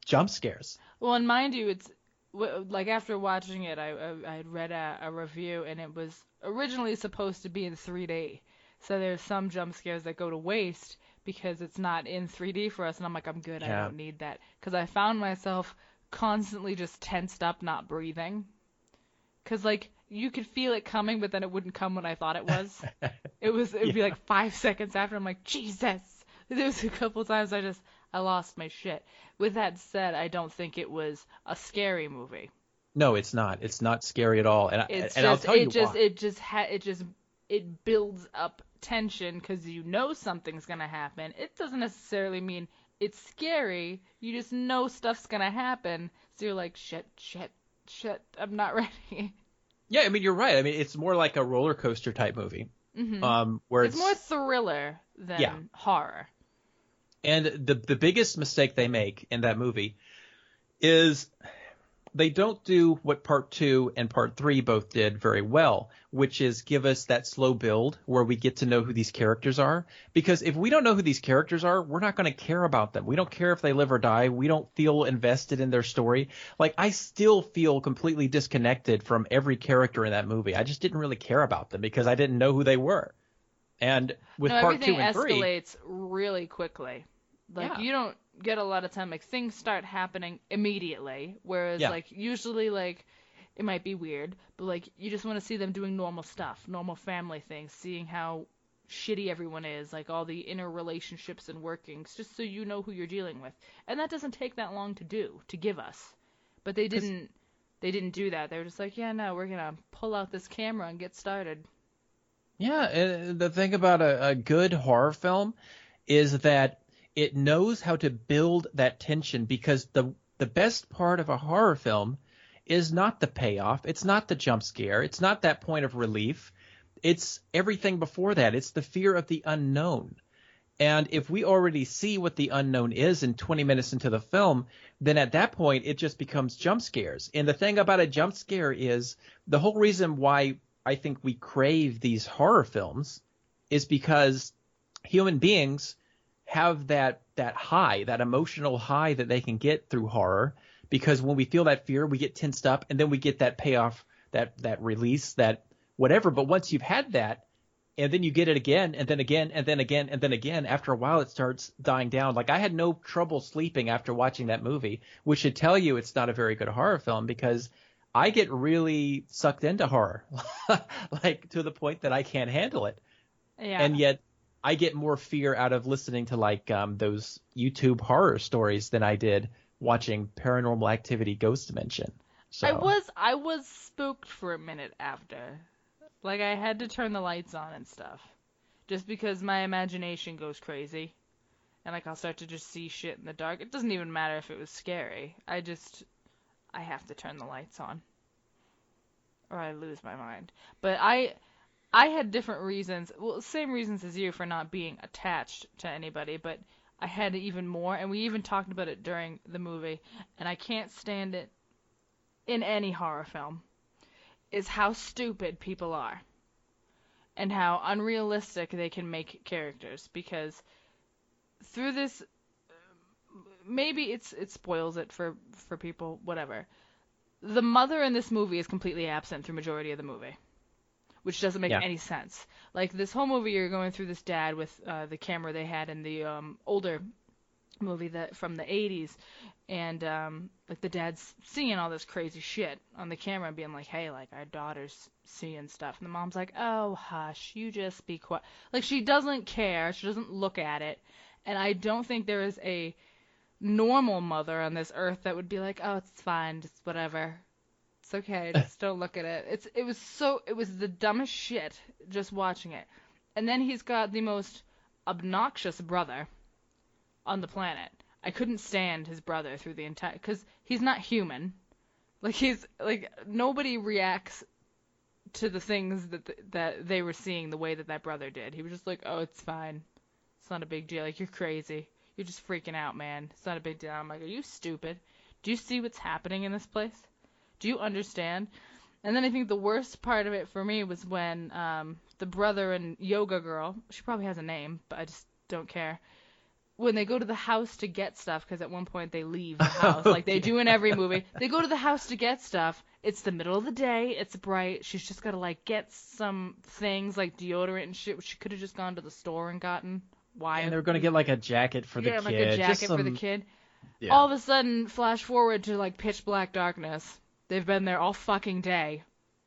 jump scares. Well, and mind you, it's like after watching it, I had read a review, and it was originally supposed to be in 3D. So there's some jump scares that go to waste because it's not in 3D for us, and I'm like, I'm good, Yeah. I don't need that. Because I found myself constantly just tensed up, not breathing. Because, like, you could feel it coming, but then it wouldn't come when I thought it was. It would be like 5 seconds after. I'm like, Jesus! There was a couple times I lost my shit. With that said, I don't think it was a scary movie. No, it's not. It's not scary at all. And I'll tell you why. It builds up tension because you know something's gonna happen. It doesn't necessarily mean it's scary. You just know stuff's gonna happen. So you're like, shit, I'm not ready. Yeah, I mean, you're right. I mean, it's more like a roller coaster type movie. Where it's more thriller than horror. And the biggest mistake they make in that movie is they don't do what part 2 and part 3 both did very well, which is give us that slow build where we get to know who these characters are. Because if we don't know who these characters are, we're not going to care about them. We don't care if they live or die. We don't feel invested in their story. Like, I still feel completely disconnected from every character in that movie. I just didn't really care about them because I didn't know who they were. And with part 2 and 3, everything escalates really quickly. Like, you don't get a lot of time. Like, things start happening immediately, whereas like usually like it might be weird, but like you just want to see them doing normal stuff, normal family things, seeing how shitty everyone is, like all the inner relationships and workings, just so you know who you're dealing with. And that doesn't take that long to give us. But they didn't do that. They were just like, yeah, no, we're gonna pull out this camera and get started. Yeah, and the thing about a good horror film is that it knows how to build that tension, because the best part of a horror film is not the payoff. It's not the jump scare. It's not that point of relief. It's everything before that. It's the fear of the unknown. And if we already see what the unknown is in 20 minutes into the film, then at that point it just becomes jump scares. And the thing about a jump scare is the whole reason why I think we crave these horror films is because human beings have that high, that emotional high that they can get through horror, because when we feel that fear, we get tensed up, and then we get that payoff, that release, that whatever. But once you've had that, and then you get it again, and then again, and then again, and then again, after a while it starts dying down. Like, I had no trouble sleeping after watching that movie, which should tell you it's not a very good horror film, because I get really sucked into horror, like to the point that I can't handle it. Yeah. And yet I get more fear out of listening to like those YouTube horror stories than I did watching Paranormal Activity Ghost Dimension. So I was spooked for a minute after. Like, I had to turn the lights on and stuff. Just because my imagination goes crazy. And like I'll start to just see shit in the dark. It doesn't even matter if it was scary. I have to turn the lights on. Or I lose my mind. But I had different reasons. Well, same reasons as you for not being attached to anybody, but I had even more, and we even talked about it during the movie, and I can't stand it in any horror film, is how stupid people are. And how unrealistic they can make characters. Because through this, maybe it spoils it for people, whatever. The mother in this movie is completely absent through majority of the movie, which doesn't make any sense. Like, this whole movie, you're going through this dad with the camera they had in the older movie that from the 80s, and like the dad's seeing all this crazy shit on the camera and being like, hey, like, our daughter's seeing stuff, and the mom's like, oh, hush, you just be quiet. Like, she doesn't care, she doesn't look at it, and I don't think there is a normal mother on this earth that would be like, oh, it's fine, just whatever, it's okay, just don't look at it. It was the dumbest shit just watching it. And then he's got the most obnoxious brother on the planet. I couldn't stand his brother through the entire, because he's not human. Like, he's like, nobody reacts to the things that they were seeing the way that brother did. He was just like, oh, it's fine, it's not a big deal. Like, you're crazy. You're just freaking out, man. It's not a big deal. I'm like, are you stupid? Do you see what's happening in this place? Do you understand? And then I think the worst part of it for me was when the brother and yoga girl, she probably has a name, but I just don't care, when they go to the house to get stuff, because at one point they leave the house, like they do in every movie. They go to the house to get stuff. It's the middle of the day. It's bright. She's just got to, like, get some things like deodorant and shit, which she could have just gone to the store and gotten. Why? And they were going to get like a jacket for the kid. Like a jacket for the kid. Yeah. All of a sudden, flash forward to like pitch black darkness. They've been there all fucking day,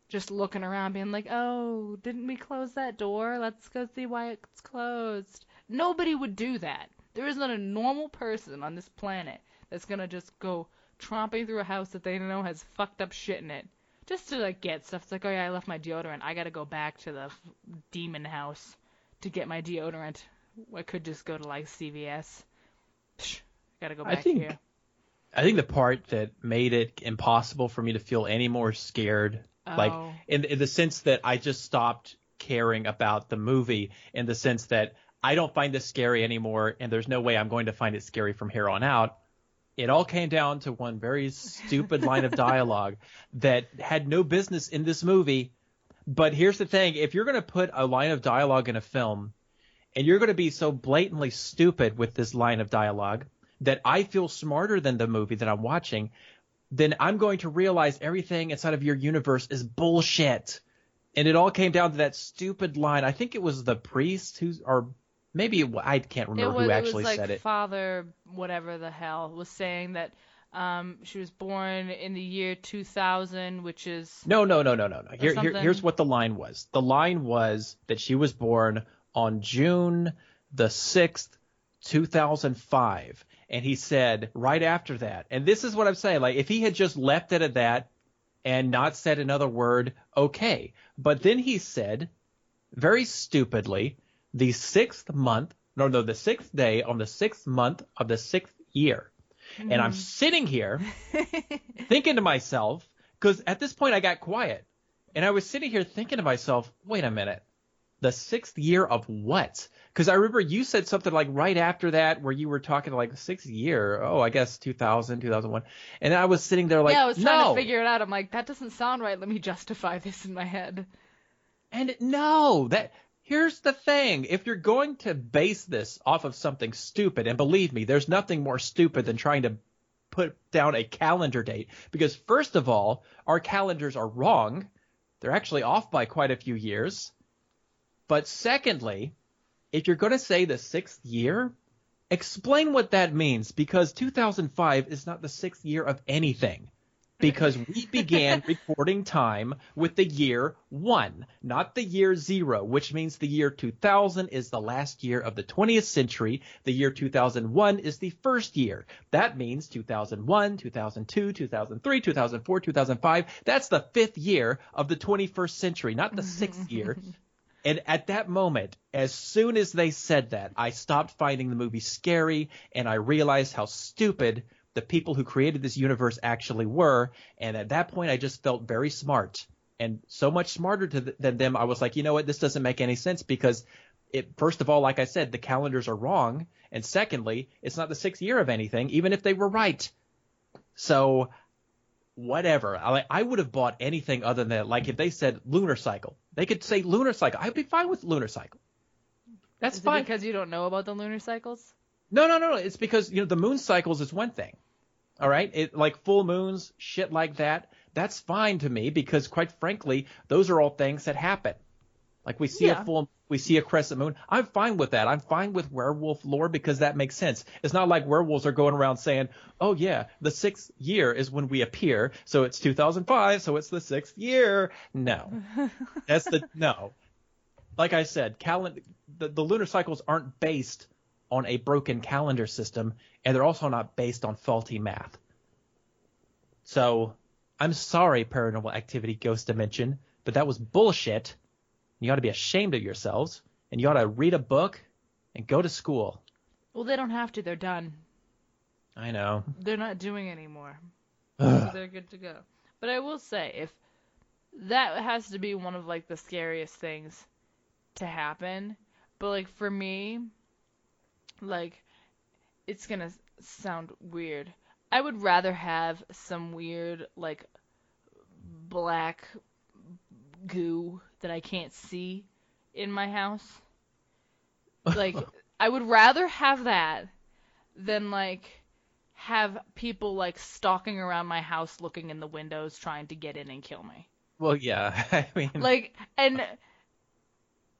just looking around, being like, oh, didn't we close that door? Let's go see why it's closed. Nobody would do that. There is not a normal person on this planet that's going to just go tromping through a house that they know has fucked up shit in it just to like get stuff. It's like, oh yeah, I left my deodorant. I got to go back to the demon house to get my deodorant. I could just go to like CVS. Psh, gotta go back here. I think the part that made it impossible for me to feel any more scared, like in the sense that I just stopped caring about the movie, in the sense that I don't find this scary anymore, and there's no way I'm going to find it scary from here on out. It all came down to one very stupid line of dialogue that had no business in this movie. But here's the thing. If you're going to put a line of dialogue in a film, and you're going to be so blatantly stupid with this line of dialogue that I feel smarter than the movie that I'm watching, then I'm going to realize everything inside of your universe is bullshit. And it all came down to that stupid line. I think it was the priest or maybe I can't remember who actually said it. Father, whatever the hell, was saying that she was born in the year 2000, which is... No. Here's what the line was. The line was that she was born on June the 6th, 2005. And he said right after that, and this is what I'm saying, like if he had just left it at that and not said another word, okay. But then he said, very stupidly, the 6th day on the 6th month of the 6th year. Mm-hmm. And I'm sitting here thinking to myself, because at this point I got quiet. And I was sitting here thinking to myself, wait a minute, the 6th year of what? Because I remember you said something like right after that where you were talking like the 6th year. Oh, I guess 2000, 2001. And I was sitting there like, yeah, I was trying to figure it out. I'm like, that doesn't sound right. Let me justify this in my head. And no, here's the thing. If you're going to base this off of something stupid, and believe me, there's nothing more stupid than trying to put down a calendar date. Because first of all, our calendars are wrong. They're actually off by quite a few years. But secondly, if you're going to say the 6th year, explain what that means, because 2005 is not the 6th year of anything. Because we began recording time with the year 1, not the year 0, which means the year 2000 is the last year of the 20th century. The year 2001 is the first year. That means 2001, 2002, 2003, 2004, 2005. That's the 5th year of the 21st century, not the 6th year. And at that moment, as soon as they said that, I stopped finding the movie scary, and I realized how stupid the people who created this universe actually were. And at that point, I just felt very smart, and so much smarter than them. I was like, you know what? This doesn't make any sense, because first of all, like I said, the calendars are wrong. And secondly, it's not the 6th year of anything, even if they were right. So whatever. I would have bought anything other than that. Like if they said lunar cycle, they could say lunar cycle. I'd be fine with lunar cycle. That's fine. Because you don't know about the lunar cycles? No. It's because, the moon cycles is one thing. All right. Like full moons, shit like that. That's fine to me, because quite frankly, those are all things that happen. Like we see a crescent moon. I'm fine with that. I'm fine with werewolf lore, because that makes sense. It's not like werewolves are going around saying, oh yeah, the 6th year is when we appear. So it's 2005. So it's the 6th year. No, no. Like I said, the lunar cycles aren't based on a broken calendar system, and they're also not based on faulty math. So I'm sorry, Paranormal Activity Ghost Dimension, but that was bullshit. You ought to be ashamed of yourselves, and you ought to read a book and go to school. Well, they don't have to. They're done. I know. They're not doing anymore. So they're good to go. But I will say, if that has to be one of, like, the scariest things to happen. But, like, for me, like, it's gonna sound weird. I would rather have some weird, like, black goo that I can't see in my house. Like, I would rather have that than, like, have people, like, stalking around my house looking in the windows trying to get in and kill me. Well, yeah, I mean... Like, and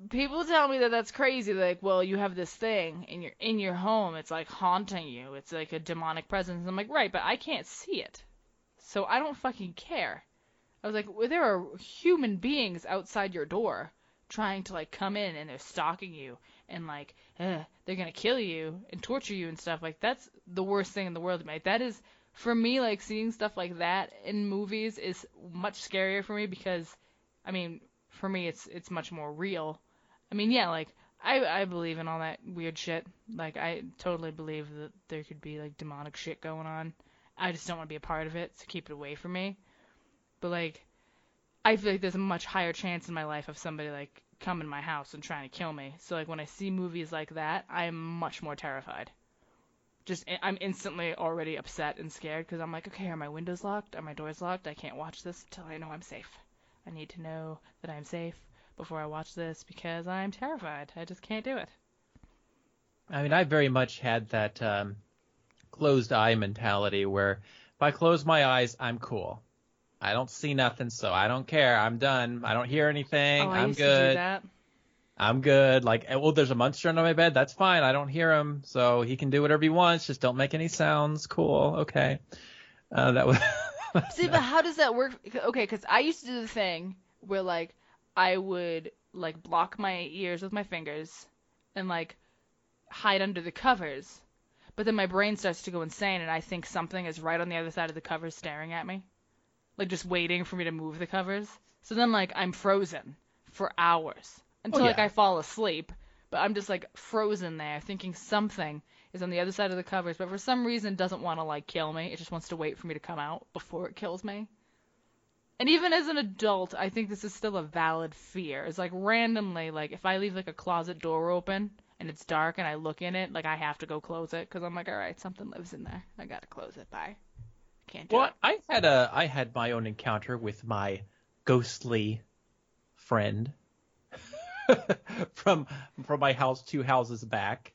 people tell me that that's crazy. Like, well, you have this thing in your home. It's, like, haunting you. It's, like, a demonic presence. I'm like, right, but I can't see it. So I don't fucking care. I was like, well, there are human beings outside your door trying to, like, come in, and they're stalking you, and, like, they're gonna kill you and torture you and stuff. Like, that's the worst thing in the world to me. Like, that is, for me, like, seeing stuff like that in movies is much scarier for me, because, I mean, for me, it's much more real. I mean, yeah, like, I believe in all that weird shit. Like, I totally believe that there could be, like, demonic shit going on. I just don't want to be a part of it, so keep it away from me. But, like, I feel like there's a much higher chance in my life of somebody, like, come in my house and trying to kill me. So like when I see movies like that, I'm much more terrified. I'm instantly already upset and scared because I'm like, okay, are my windows locked? Are my doors locked? I can't watch this until I know I'm safe. I need to know that I'm safe before I watch this because I'm terrified. I just can't do it. I mean, I very much had that closed eye mentality where if I close my eyes, I'm cool. I don't see nothing, so I don't care. I'm done. I don't hear anything. I I'm used good. to do that. I'm good. Like, well, there's a monster under my bed. That's fine. I don't hear him, so he can do whatever he wants. Just don't make any sounds. Cool. Okay. That was. See, but how does that work? Okay, because I used to do the thing where like I would like block my ears with my fingers and like hide under the covers, but then my brain starts to go insane and I think something is right on the other side of the covers staring at me, like just waiting for me to move the covers. So then like I'm frozen for hours until like I fall asleep, but I'm just like frozen there thinking something is on the other side of the covers, but for some reason doesn't want to like kill me. It just wants to wait for me to come out before it kills me. And even as an adult, I think this is still a valid fear. It's like randomly, like if I leave like a closet door open and it's dark and I look in it, like I have to go close it because I'm like, all right, something lives in there. I gotta close it. Bye. Can't do it. Well, I had my own encounter with my ghostly friend from my house 2 houses back.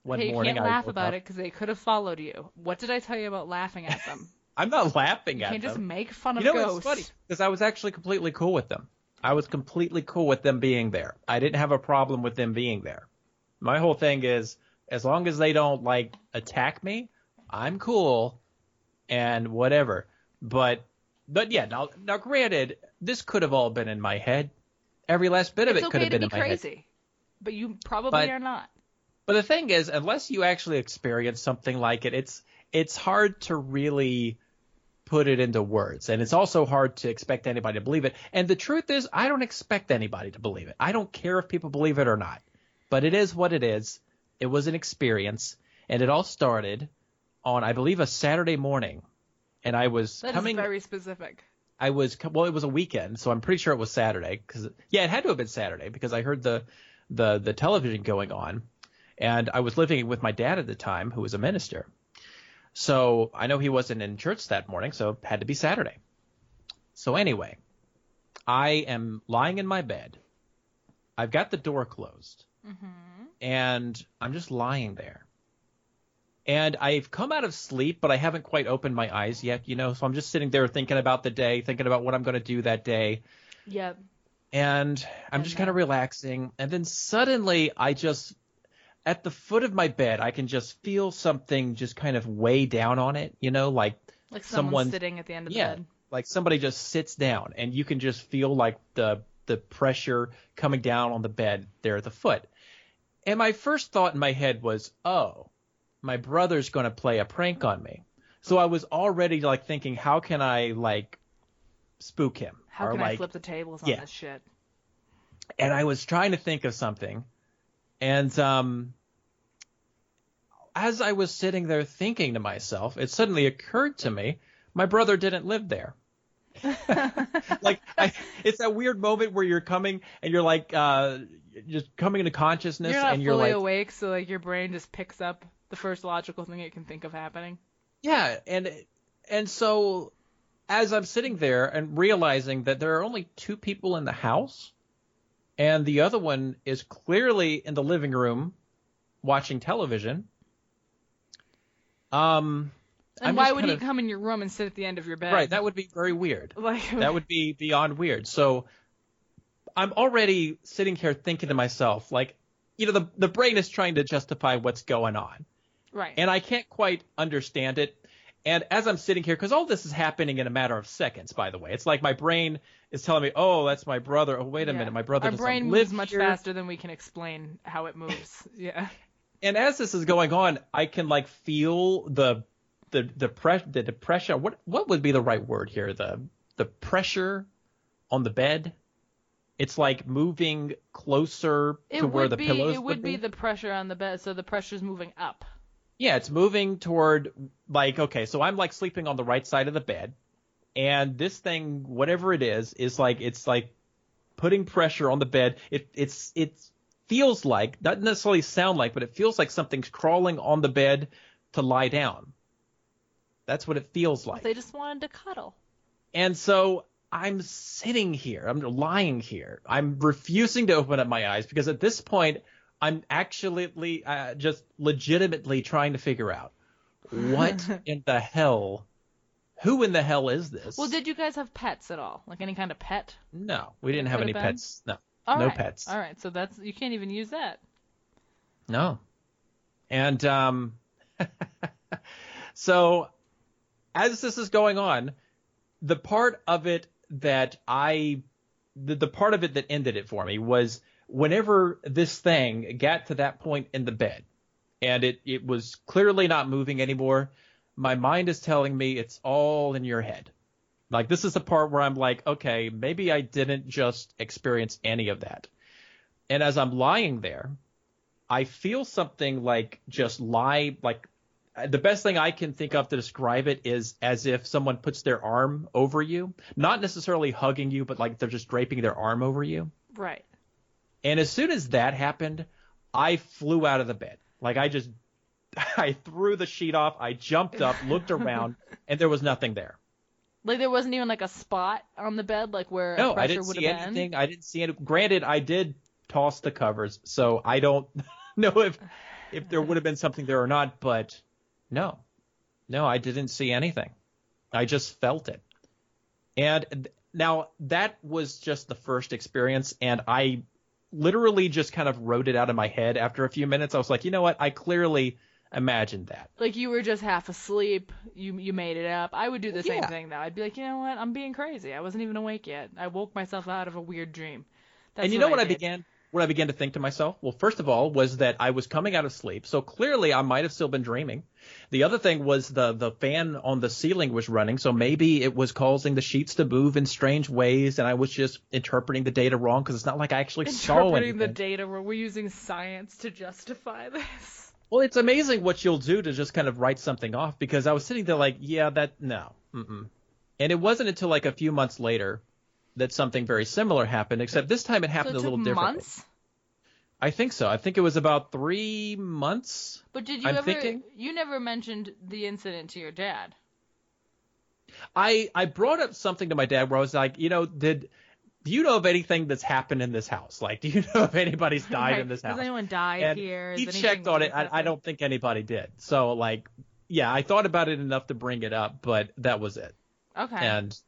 One morning, you can't laugh about it because they could have followed you. What did I tell you about laughing at them? I'm not laughing at them. You can't just make fun of ghosts. It's funny because I was actually completely cool with them. I was completely cool with them being there. I didn't have a problem with them being there. My whole thing is, as long as they don't like attack me, I'm cool and whatever. But yeah, now granted, this could have all been in my head. Every last bit of it could have been in my head. It's okay to be crazy, but you probably are not. But the thing is, unless you actually experience something like it, it's hard to really put it into words. And it's also hard to expect anybody to believe it. And the truth is, I don't expect anybody to believe it. I don't care if people believe it or not. But it is what it is. It was an experience. And it all started on, I believe, a Saturday morning. And I was coming. That is very specific. It was a weekend, so I'm pretty sure it was Saturday. It had to have been Saturday because I heard the television going on. And I was living with my dad at the time, who was a minister. So I know he wasn't in church that morning, so it had to be Saturday. So anyway, I am lying in my bed. I've got the door closed. Mm-hmm. And I'm just lying there. And I've come out of sleep, but I haven't quite opened my eyes yet, So I'm just sitting there thinking about the day, thinking about what I'm going to do that day. Yep. And I'm just kind of relaxing. And then suddenly at the foot of my bed, I can just feel something just kind of weigh down on it, like someone sitting at the end of the bed. Like somebody just sits down, and you can just feel like the pressure coming down on the bed there at the foot. And my first thought in my head was, oh, my brother's going to play a prank on me. So I was already like thinking, how can I like spook him? How can I flip the tables on this shit? And I was trying to think of something. And as I was sitting there thinking to myself, it suddenly occurred to me, my brother didn't live there. It's that weird moment where you're coming and you're like just coming into consciousness. You're not and you're fully like, awake, so like your brain just picks up the first logical thing it can think of happening. Yeah, and so as I'm sitting there and realizing that there are only 2 people in the house, and the other one is clearly in the living room watching television. And why would he come in your room and sit at the end of your bed? Right, that would be very weird. That would be beyond weird. So I'm already sitting here thinking to myself, like, the brain is trying to justify what's going on. Right. And I can't quite understand it. And as I'm sitting here, because all this is happening in a matter of seconds, by the way. It's like my brain is telling me, oh, that's my brother. Oh, wait a minute, my brother doesn't live here. Our brain moves much faster than we can explain how it moves. Yeah. And as this is going on, I can like feel the depression. What would be the right word here? The pressure on the bed. It's like moving closer to where the pillows It would be the pressure on the bed, so the pressure's moving up. Yeah, it's moving toward like, okay, so I'm like sleeping on the right side of the bed, and this thing, whatever it is like it's like putting pressure on the bed. It feels like, not necessarily sound like, but it feels like something's crawling on the bed to lie down. That's what it feels like. They just wanted to cuddle. And so I'm sitting here. I'm lying here. I'm refusing to open up my eyes because at this point, I'm actually just legitimately trying to figure out what in the hell, who in the hell is this? Well, did you guys have pets at all? Like any kind of pet? No, we didn't have any pets. No, no pets. All right, so you can't even use that. No. And so as this is going on, the part of it that the part of it that ended it for me was whenever this thing got to that point in the bed and it was clearly not moving anymore, my mind is telling me it's all in your head. Like, this is the part where I'm like, okay, maybe I didn't just experience any of that. And as I'm lying there, I feel something like just lie, like the best thing I can think of to describe it is as if someone puts their arm over you, not necessarily hugging you, but like they're just draping their arm over you. Right. And as soon as that happened, I flew out of the bed. Like I threw the sheet off. I jumped up, looked around, and there was nothing there. Like there wasn't even like a spot on the bed, like where no, pressure would have been? No, I didn't see anything. I didn't see it. Granted, I did toss the covers, so I don't know if there would have been something there or not, but no, I didn't see anything. I just felt it. And now that was just the first experience, and I literally just kind of wrote it out in my head after a few minutes. I was like, you know what? I clearly imagined that. Like you were just half asleep. You made it up. I would do the same thing, though. I'd be like, you know what? I'm being crazy. I wasn't even awake yet. I woke myself out of a weird dream. And you know what I began to think to myself? Well, first of all, was that I was coming out of sleep, so clearly I might have still been dreaming. The other thing was the fan on the ceiling was running, so maybe it was causing the sheets to move in strange ways, and I was just interpreting the data wrong because it's not like I actually saw anything. Interpreting the data where we're using science to justify this. Well, it's amazing what you'll do to just kind of write something off, because I was sitting there like, no. And it wasn't until like a few months later that something very similar happened, except this time it happened a little differently. Months? I think so. I think it was about 3 months. But did you never mentioned the incident to your dad? I brought up something to my dad where I was like, do you know of anything that's happened in this house? Like, do you know if anybody's died in this house? Has anyone died here? He checked on it. I don't think anybody did. So, like, yeah, I thought about it enough to bring it up, but that was it. Okay. And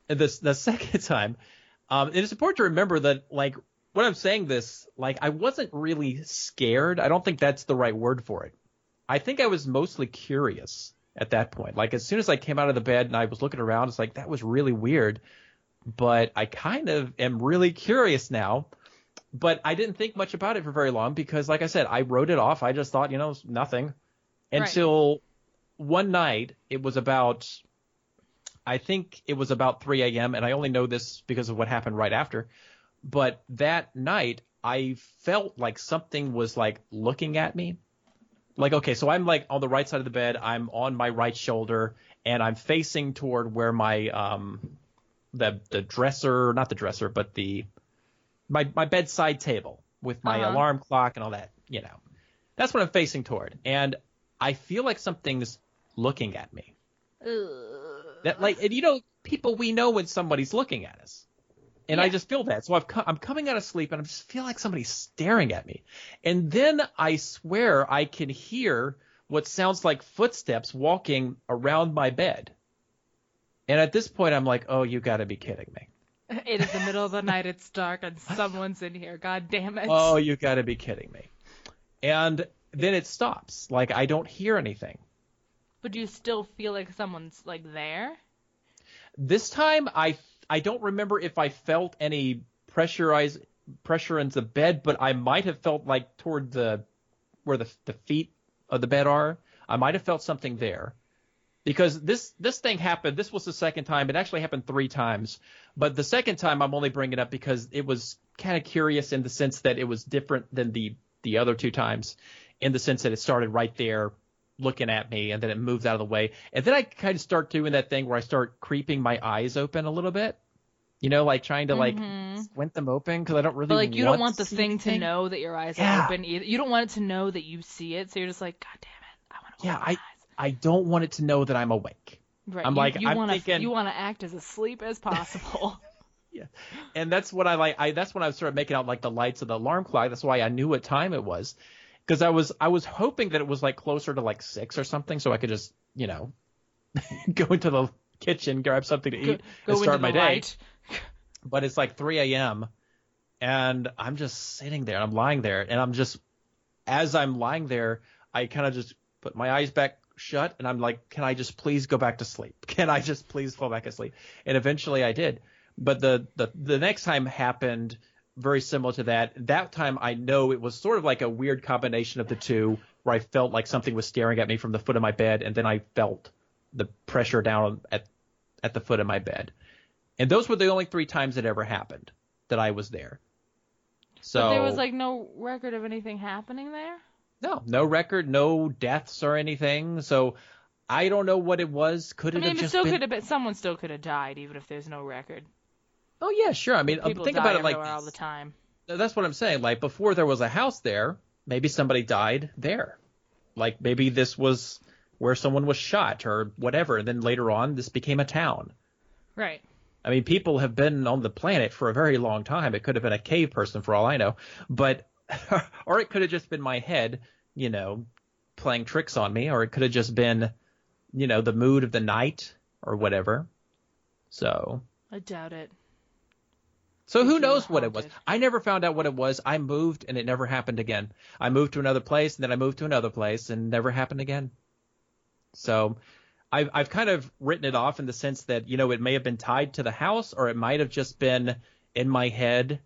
the second time, it is important to remember that, like, when I'm saying this, like, I wasn't really scared. I don't think that's the right word for it. I think I was mostly curious at that point. Like, as soon as I came out of the bed and I was looking around, it's like, that was really weird. But I kind of am really curious now. But I didn't think much about it for very long because, like I said, I wrote it off. I just thought, it's nothing. Until one night, I think it was about 3 a.m., and I only know this because of what happened right after. But that night, I felt like something was, like, looking at me. Like, okay, so I'm, like, on the right side of the bed. I'm on my right shoulder, and I'm facing toward where my the dresser, not the dresser, but my bedside table with my alarm clock and all that, That's what I'm facing toward. And I feel like something's looking at me. That, like, and people, we know when somebody's looking at us. And I just feel that. So I'm coming out of sleep, and I just feel like somebody's staring at me. And then I swear I can hear what sounds like footsteps walking around my bed. And at this point, I'm like, oh, you got to be kidding me. It is the middle of the night. It's dark, and someone's in here. God damn it. Oh, you got to be kidding me. And then it stops. Like, I don't hear anything. But do you still feel like someone's, like, there? This time, I don't remember if I felt any pressure in the bed, but I might have felt like toward where the feet of the bed are. I might have felt something there. Because this thing happened. This was the second time. It actually happened 3 times. But the second time I'm only bringing it up because it was kind of curious in the sense that it was different than the other 2 times, in the sense that it started right there looking at me, and then it moved out of the way. And then I kind of start doing that thing where I start creeping my eyes open a little bit. You know, like trying to like Mm-hmm. squint them open because I don't really But like you don't want the see thing to anything. know that your eyes Yeah. are open either. You don't want it to know that you see it, so you're just like, God damn it, I want to Yeah, open my eyes. I don't want it to know that I'm awake. Right. I'm You like you I'm want to thinking you want to act as asleep as possible. yeah. And that's what I like. That's when I started making out like the lights of the alarm clock. That's why I knew what time it was, because I was hoping that it was like closer to like 6 or something, so I could just go into the kitchen, grab something to eat, Go and into start the my day. light. But it's like 3 a.m. and I'm just sitting there. I'm lying there, and as I'm lying there, I kind of just put my eyes back shut, and I'm like, can I just please go back to sleep? Can I just please fall back asleep? And eventually I did. But the next time happened very similar to that. That time I know it was sort of like a weird combination of the two, where I felt like something was staring at me from the foot of my bed, and then I felt the pressure down at the foot of my bed. And those were the only 3 times it ever happened that I was there. So But there was like no record of anything happening there? no record, no deaths or anything. So I don't know what it was. Could I it have mean, it just still been? could have been. Someone still could have died, even if there's no record. Oh yeah, sure. I mean, People think die about it like everywhere all the this. time. That's what I'm saying. Like before there was a house there, maybe somebody died there. Like maybe this was where someone was shot or whatever. And then later on, this became a town. Right. I mean, people have been on the planet for a very long time. It could have been a cave person for all I know, but or it could have just been my head, playing tricks on me, or it could have just been, the mood of the night or whatever. So I doubt it. who You were knows what it was? haunted. I never found out what it was. I moved and it never happened again. I moved to another place and then I moved to another place and never happened again. So I've kind of written it off in the sense that, it may have been tied to the house or it might have just been in my head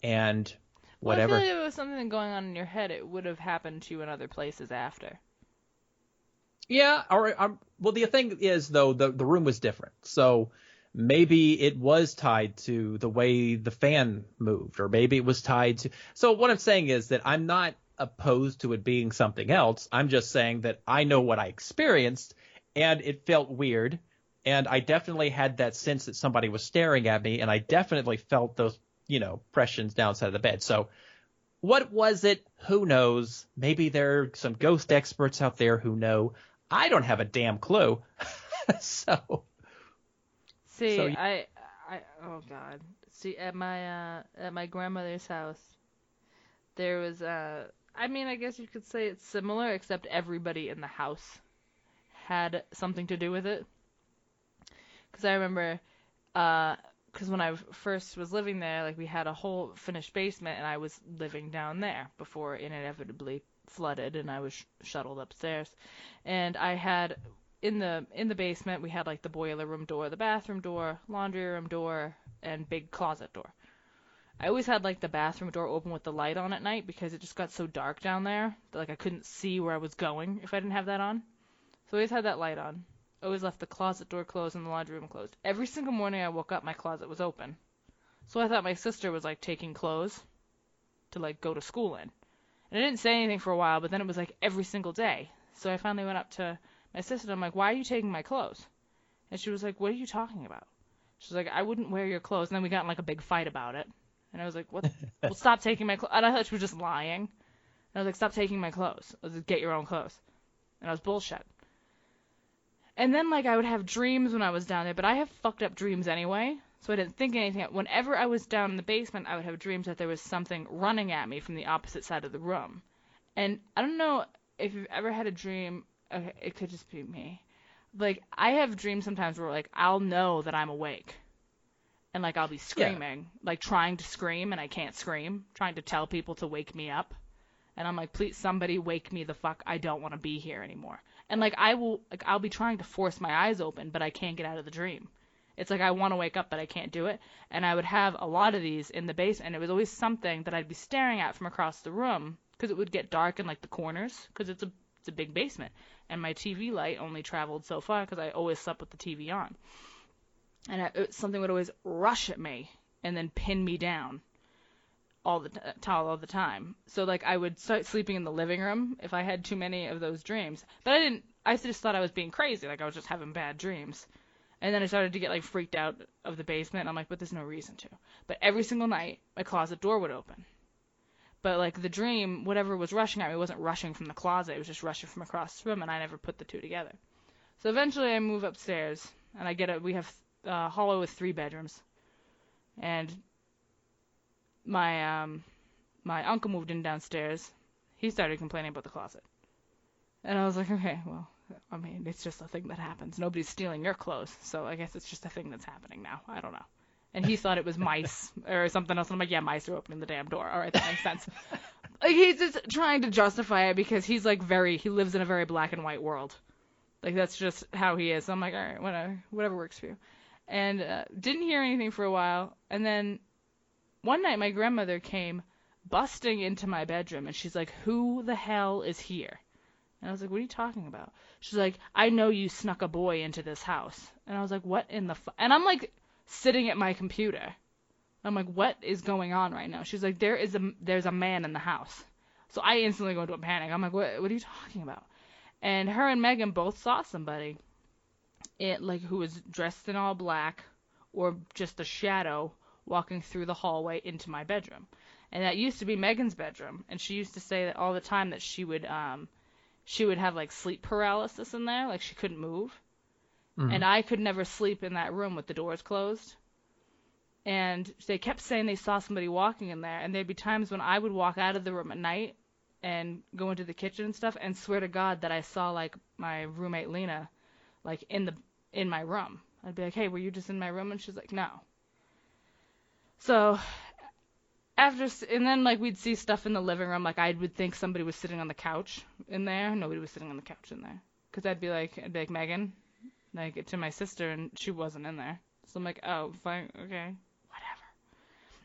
and Well, I feel whatever. like if it was something going on in your head, it would have happened to you in other places after. Yeah, well, the thing is, though, the room was different. So maybe it was tied to the way the fan moved, or maybe it was tied to. So what I'm saying is that I'm not opposed to it being something else. I'm just saying that I know what I experienced, and it felt weird. And I definitely had that sense that somebody was staring at me, and I definitely felt those, pressures downside of the bed. So what was it? Who knows? Maybe there are some ghost experts out there who know. I don't have a damn clue. so See, So oh God. See, at my grandmother's house, there was I mean, I guess you could say it's similar, except everybody in the house had something to do with it. Because I remember, because when I first was living there, like we had a whole finished basement, and I was living down there before it inevitably flooded, and I was shuttled upstairs. And I had in the basement, we had like the boiler room door, the bathroom door, laundry room door, and big closet door. I always had like the bathroom door open with the light on at night because it just got so dark down there that like I couldn't see where I was going if I didn't have that on. So I always had that light on. Always left the closet door closed and the laundry room closed. Every single morning I woke up, my closet was open. So I thought my sister was like taking clothes to like go to school in. And I didn't say anything for a while, but then it was like every single day. So I finally went up to my sister and I'm like, why are you taking my clothes? And she was like, what are you talking about? She's like, I wouldn't wear your clothes. And then we got in like a big fight about it. And I was like, what? Well, stop taking my clothes. And I thought she was just lying. And I was like, stop taking my clothes. I was like, get your own clothes. And I was bullshit. And then, like, I would have dreams when I was down there, but I have fucked up dreams anyway, so I didn't think anything. Whenever I was down in the basement, I would have dreams that there was something running at me from the opposite side of the room. And I don't know if you've ever had a dream, okay, it could just be me. Like, I have dreams sometimes where, like, I'll know that I'm awake. And, like, I'll be screaming, like, trying to scream, and I can't scream, trying to tell people to wake me up. And I'm like, please, somebody wake me the fuck. I don't want to be here anymore. And like I'll be trying to force my eyes open, but I can't get out of the dream. It's like I want to wake up, but I can't do it. And I would have a lot of these in the basement, and it was always something that I'd be staring at from across the room because it would get dark in like the corners because it's a big basement, and my TV light only traveled so far because I always slept with the TV on. And something would always rush at me and then pin me down all the time. So like I would start sleeping in the living room if I had too many of those dreams. But I just thought I was being crazy, like I was just having bad dreams. And then I started to get like freaked out of the basement. I'm like, but there's no reason to. But every single night, my closet door would open. But like the dream, whatever was rushing at me wasn't rushing from the closet. It was just rushing from across the room, and I never put the two together. So eventually I move upstairs, and we have a hollow with 3 bedrooms. And my uncle moved in downstairs. He started complaining about the closet. And I was like, okay, well, I mean, it's just a thing that happens. Nobody's stealing your clothes, so I guess it's just a thing that's happening now. I don't know. And he thought it was mice or something else. And I'm like, yeah, mice are opening the damn door. All right, that makes sense. Like, he's just trying to justify it because he's like he lives in a very black and white world. Like, that's just how he is. So I'm like, all right, whatever works for you. And didn't hear anything for a while. And then one night my grandmother came busting into my bedroom, and she's like, who the hell is here? And I was like, what are you talking about? She's like, I know you snuck a boy into this house. And I was like, what in the And I'm like sitting at my computer. I'm like, what is going on right now? She's like, there's a man in the house. So I instantly go into a panic. I'm like, what are you talking about? And her and Megan both saw somebody who was dressed in all black or just a shadow walking through the hallway into my bedroom. And that used to be Megan's bedroom. And she used to say that all the time that she would have like sleep paralysis in there, like she couldn't move. Mm-hmm. And I could never sleep in that room with the doors closed. And they kept saying they saw somebody walking in there, and there'd be times when I would walk out of the room at night and go into the kitchen and stuff and swear to God that I saw like my roommate Lena like in my room. I'd be like, hey, were you just in my room? And she's like, no. So and then like we'd see stuff in the living room, like I would think somebody was sitting on the couch in there. Nobody was sitting on the couch in there. Because I'd be like, Megan, like to my sister, and she wasn't in there. So I'm like, oh, fine, okay, whatever.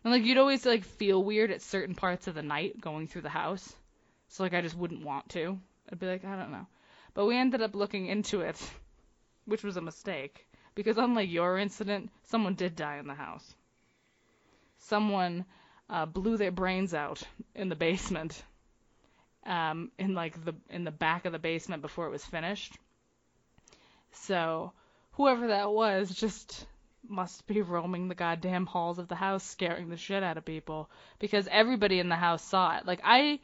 And like you'd always like feel weird at certain parts of the night going through the house. So like I just wouldn't want to. I'd be like, I don't know. But we ended up looking into it, which was a mistake. Because unlike your incident, someone did die in the house. Someone blew their brains out in the basement, in the back of the basement before it was finished. So whoever that was just must be roaming the goddamn halls of the house, scaring the shit out of people, because everybody in the house saw it. Like I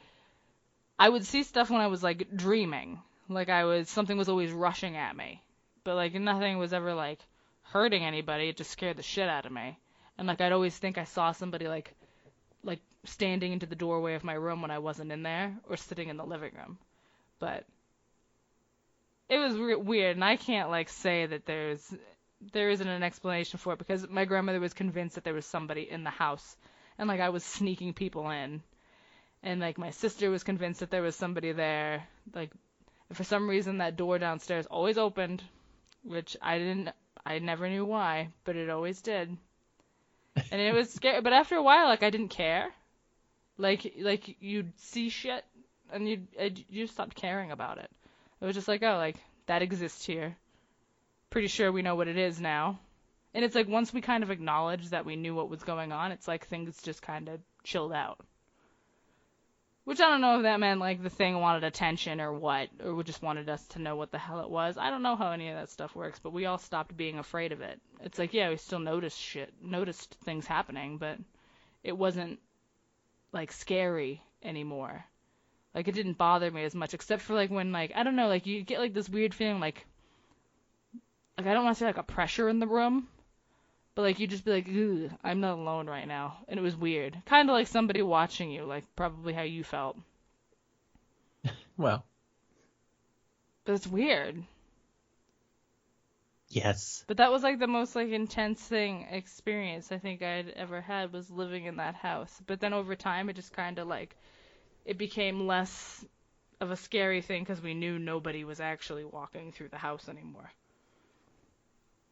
would see stuff when I was like dreaming, like something was always rushing at me, but like nothing was ever like hurting anybody. It just scared the shit out of me. And like I'd always think I saw somebody like standing into the doorway of my room when I wasn't in there, or sitting in the living room. But it was weird, and I can't like say that there isn't an explanation for it, because my grandmother was convinced that there was somebody in the house, and like I was sneaking people in, and like my sister was convinced that there was somebody there. Like for some reason that door downstairs always opened, which I never knew why, but it always did. And it was scary, but after a while, like I didn't care. Like you'd see shit, and you just stopped caring about it. It was just like, oh, like that exists here. Pretty sure we know what it is now. And it's like once we kind of acknowledged that we knew what was going on, it's like things just kind of chilled out. Which I don't know if that meant like the thing wanted attention or what, or just wanted us to know what the hell it was. I don't know how any of that stuff works, but we all stopped being afraid of it. It's like, yeah, we still noticed things happening, but it wasn't like scary anymore. Like it didn't bother me as much, except for like when like, I don't know, like you get like this weird feeling like I don't want to say like a pressure in the room, but like you just be like, ugh, I'm not alone right now. And it was weird. Kind of like somebody watching you, like probably how you felt. Well. But it's weird. Yes. But that was like the most like intense experience I think I'd ever had, was living in that house. But then over time it just kind of like, it became less of a scary thing because we knew nobody was actually walking through the house anymore.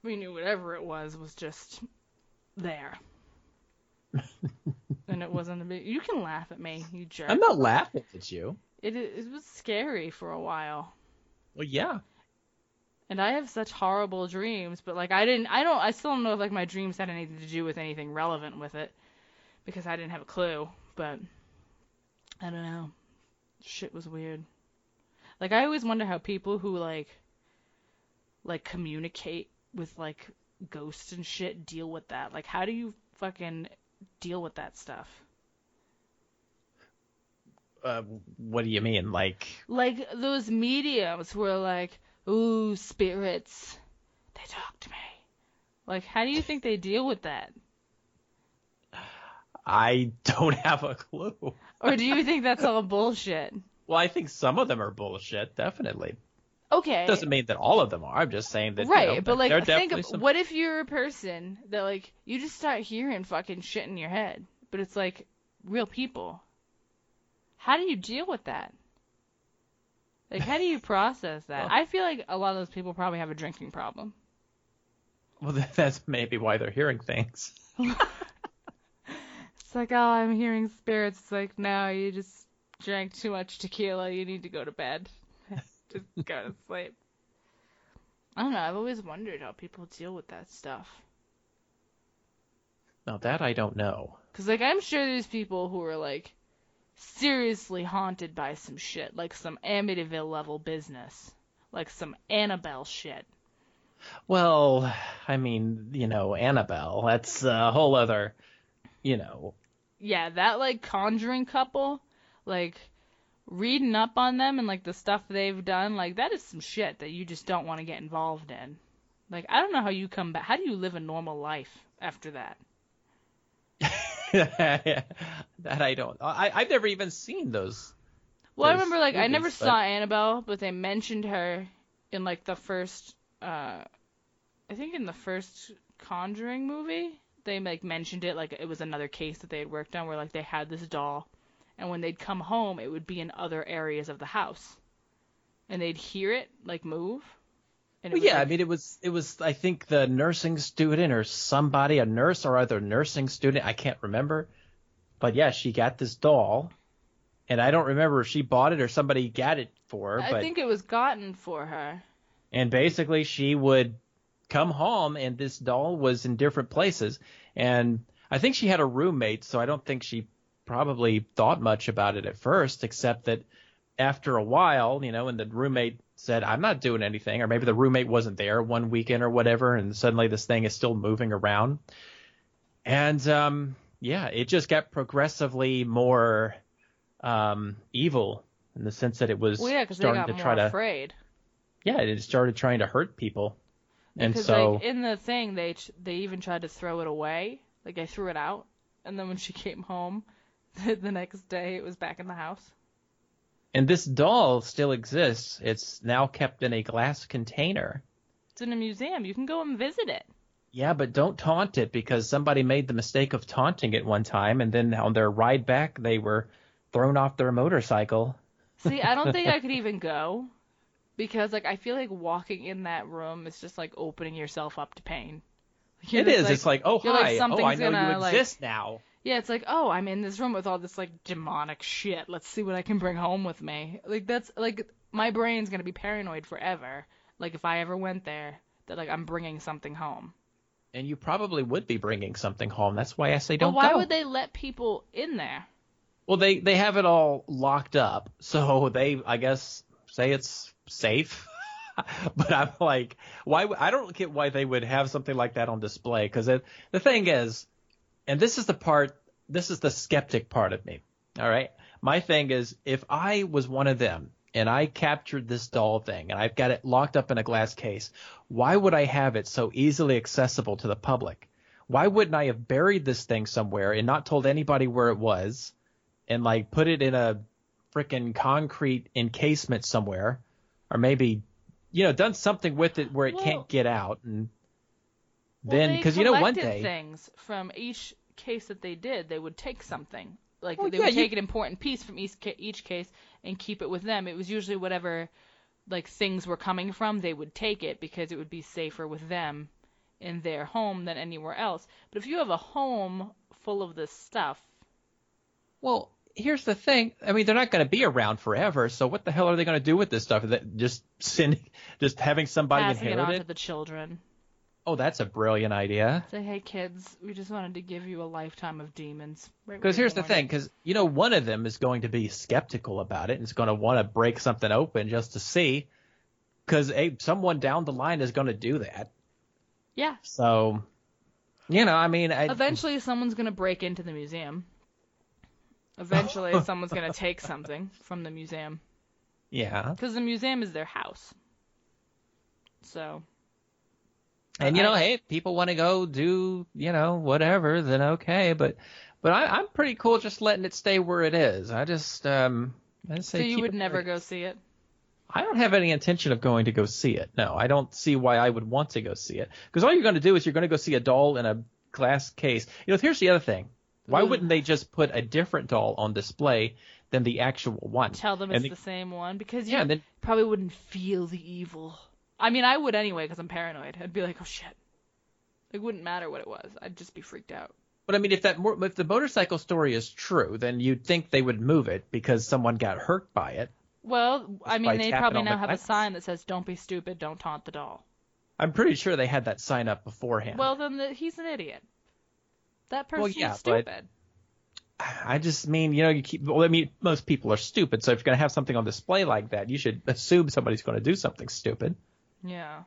We knew whatever it was just there. And it wasn't a big... You can laugh at me, you jerk. I'm not laughing at you. It was scary for a while. Well, yeah. And I have such horrible dreams, but like I still don't know if like my dreams had anything to do with anything relevant with it, because I didn't have a clue, but I don't know. Shit was weird. Like I always wonder how people who like communicate with like ghosts and shit deal with that? Like, how do you fucking deal with that stuff? What do you mean? Like those mediums who are like, ooh, spirits, they talk to me. Like, how do you think they deal with that? I don't have a clue. Or do you think that's all bullshit? Well, I think some of them are bullshit, definitely. Okay. Doesn't mean that all of them are. I'm just saying that, right, but like, some... what if you're a person that like you just start hearing fucking shit in your head, but it's like real people. How do you deal with that? Like, how do you process that? Well, I feel like a lot of those people probably have a drinking problem. Well, that's maybe why they're hearing things. It's like, oh, I'm hearing spirits. It's like, no, you just drank too much tequila. You need to go to bed. Just go to sleep. I don't know. I've always wondered how people deal with that stuff. Now that I don't know. Because, like, I'm sure there's people who are, like, seriously haunted by some shit. Like some Amityville level business. Like some Annabelle shit. Well, I mean, Annabelle, that's a whole other, Yeah, that, like, Conjuring couple, like, reading up on them and, like, the stuff they've done, like, that is some shit that you just don't want to get involved in. Like, I don't know how you come back. How do you live a normal life after that? That I don't. I've never even seen those. Well, I remember, like, movies, I never saw Annabelle, but they mentioned her in, like, the first, I think in the first Conjuring movie. They, like, mentioned it, like, it was another case that they had worked on where, like, they had this doll, and when they'd come home, it would be in other areas of the house. And they'd hear it, like, move. And Well, yeah, I mean, it was, I think, the nursing student or somebody, a nurse or either nursing student, I can't remember. But, yeah, she got this doll, and I don't remember if she bought it or somebody got it for her. I think it was gotten for her. And basically, she would come home, and this doll was in different places. And I think she had a roommate, so I don't think she probably thought much about it at first, except that after a while, and the roommate said, I'm not doing anything, or maybe the roommate wasn't there one weekend or whatever, and suddenly this thing is still moving around. And, yeah, it just got progressively more evil in the sense that it was starting to try to... afraid. Yeah, it started trying to hurt people. And because, so, like, in the thing, they even tried to throw it away. Like, they threw it out, and then when she came home, the next day it was back in the house. And this doll still exists. It's now kept in a glass container. It's in a museum. You can go and visit it. Yeah, but don't taunt it, because somebody made the mistake of taunting it one time, and then on their ride back, they were thrown off their motorcycle. See, I don't think I could even go. Because, like, I feel like walking in that room is just, like, opening yourself up to pain. It is. It's like, oh, hi. Oh, I know you exist like, now. Yeah, it's like, oh, I'm in this room with all this, like, demonic shit. Let's see what I can bring home with me. Like, that's, like, my brain's going to be paranoid forever. Like, if I ever went there, that, like, I'm bringing something home. And you probably would be bringing something home. That's why I say don't go. Well, why would they let people in there? Well, they have it all locked up. So they, I guess, say it's safe. But I'm like, why? I don't get why they would have something like that on display. Because the thing is, and this is the skeptic part of me. All right. My thing is, if I was one of them and I captured this doll thing and I've got it locked up in a glass case, why would I have it so easily accessible to the public? Why wouldn't I have buried this thing somewhere and not told anybody where it was and, like, put it in a frickin' concrete encasement somewhere, or maybe, done something with it where it can't get out? And then, because, one day things from each case that they did, they would take something. Like, well, they would take an important piece from each case and keep it with them. It was usually whatever, like, things were coming from, they would take it because it would be safer with them in their home than anywhere else. But if you have a home full of this stuff... Well, here's the thing. I mean, they're not going to be around forever, so what the hell are they going to do with this stuff? Just having somebody inherit it? Passing it on to the children. Oh, that's a brilliant idea. Say, hey, kids, we just wanted to give you a lifetime of demons. Because here's the thing, because, one of them is going to be skeptical about it and is going to want to break something open just to see, because someone down the line is going to do that. Yeah. So, I mean, Eventually, someone's gonna break into the museum. Eventually, someone's gonna take something from the museum. Yeah. Because the museum is their house. So. And hey, if people want to go do, whatever, then okay. But I'm pretty cool just letting it stay where it is. I just say so you keep would it never where it go is. see it? I don't have any intention of going to go see it. No, I don't see why I would want to go see it. Because all you're going to do is you're going to go see a doll in a glass case. Here's the other thing. Why wouldn't they just put a different doll on display than the actual one? Tell them it's the same one? Because you probably wouldn't feel the evil. I mean, I would anyway because I'm paranoid. I'd be like, oh shit. It wouldn't matter what it was. I'd just be freaked out. But I mean, if the motorcycle story is true, then you'd think they would move it because someone got hurt by it. Well, I mean, they probably now have a sign that says, don't be stupid, don't taunt the doll. I'm pretty sure they had that sign up beforehand. Well, then he's an idiot. That person is stupid. But I just mean, most people are stupid, so if you're going to have something on display like that, you should assume somebody's going to do something stupid. Yeah.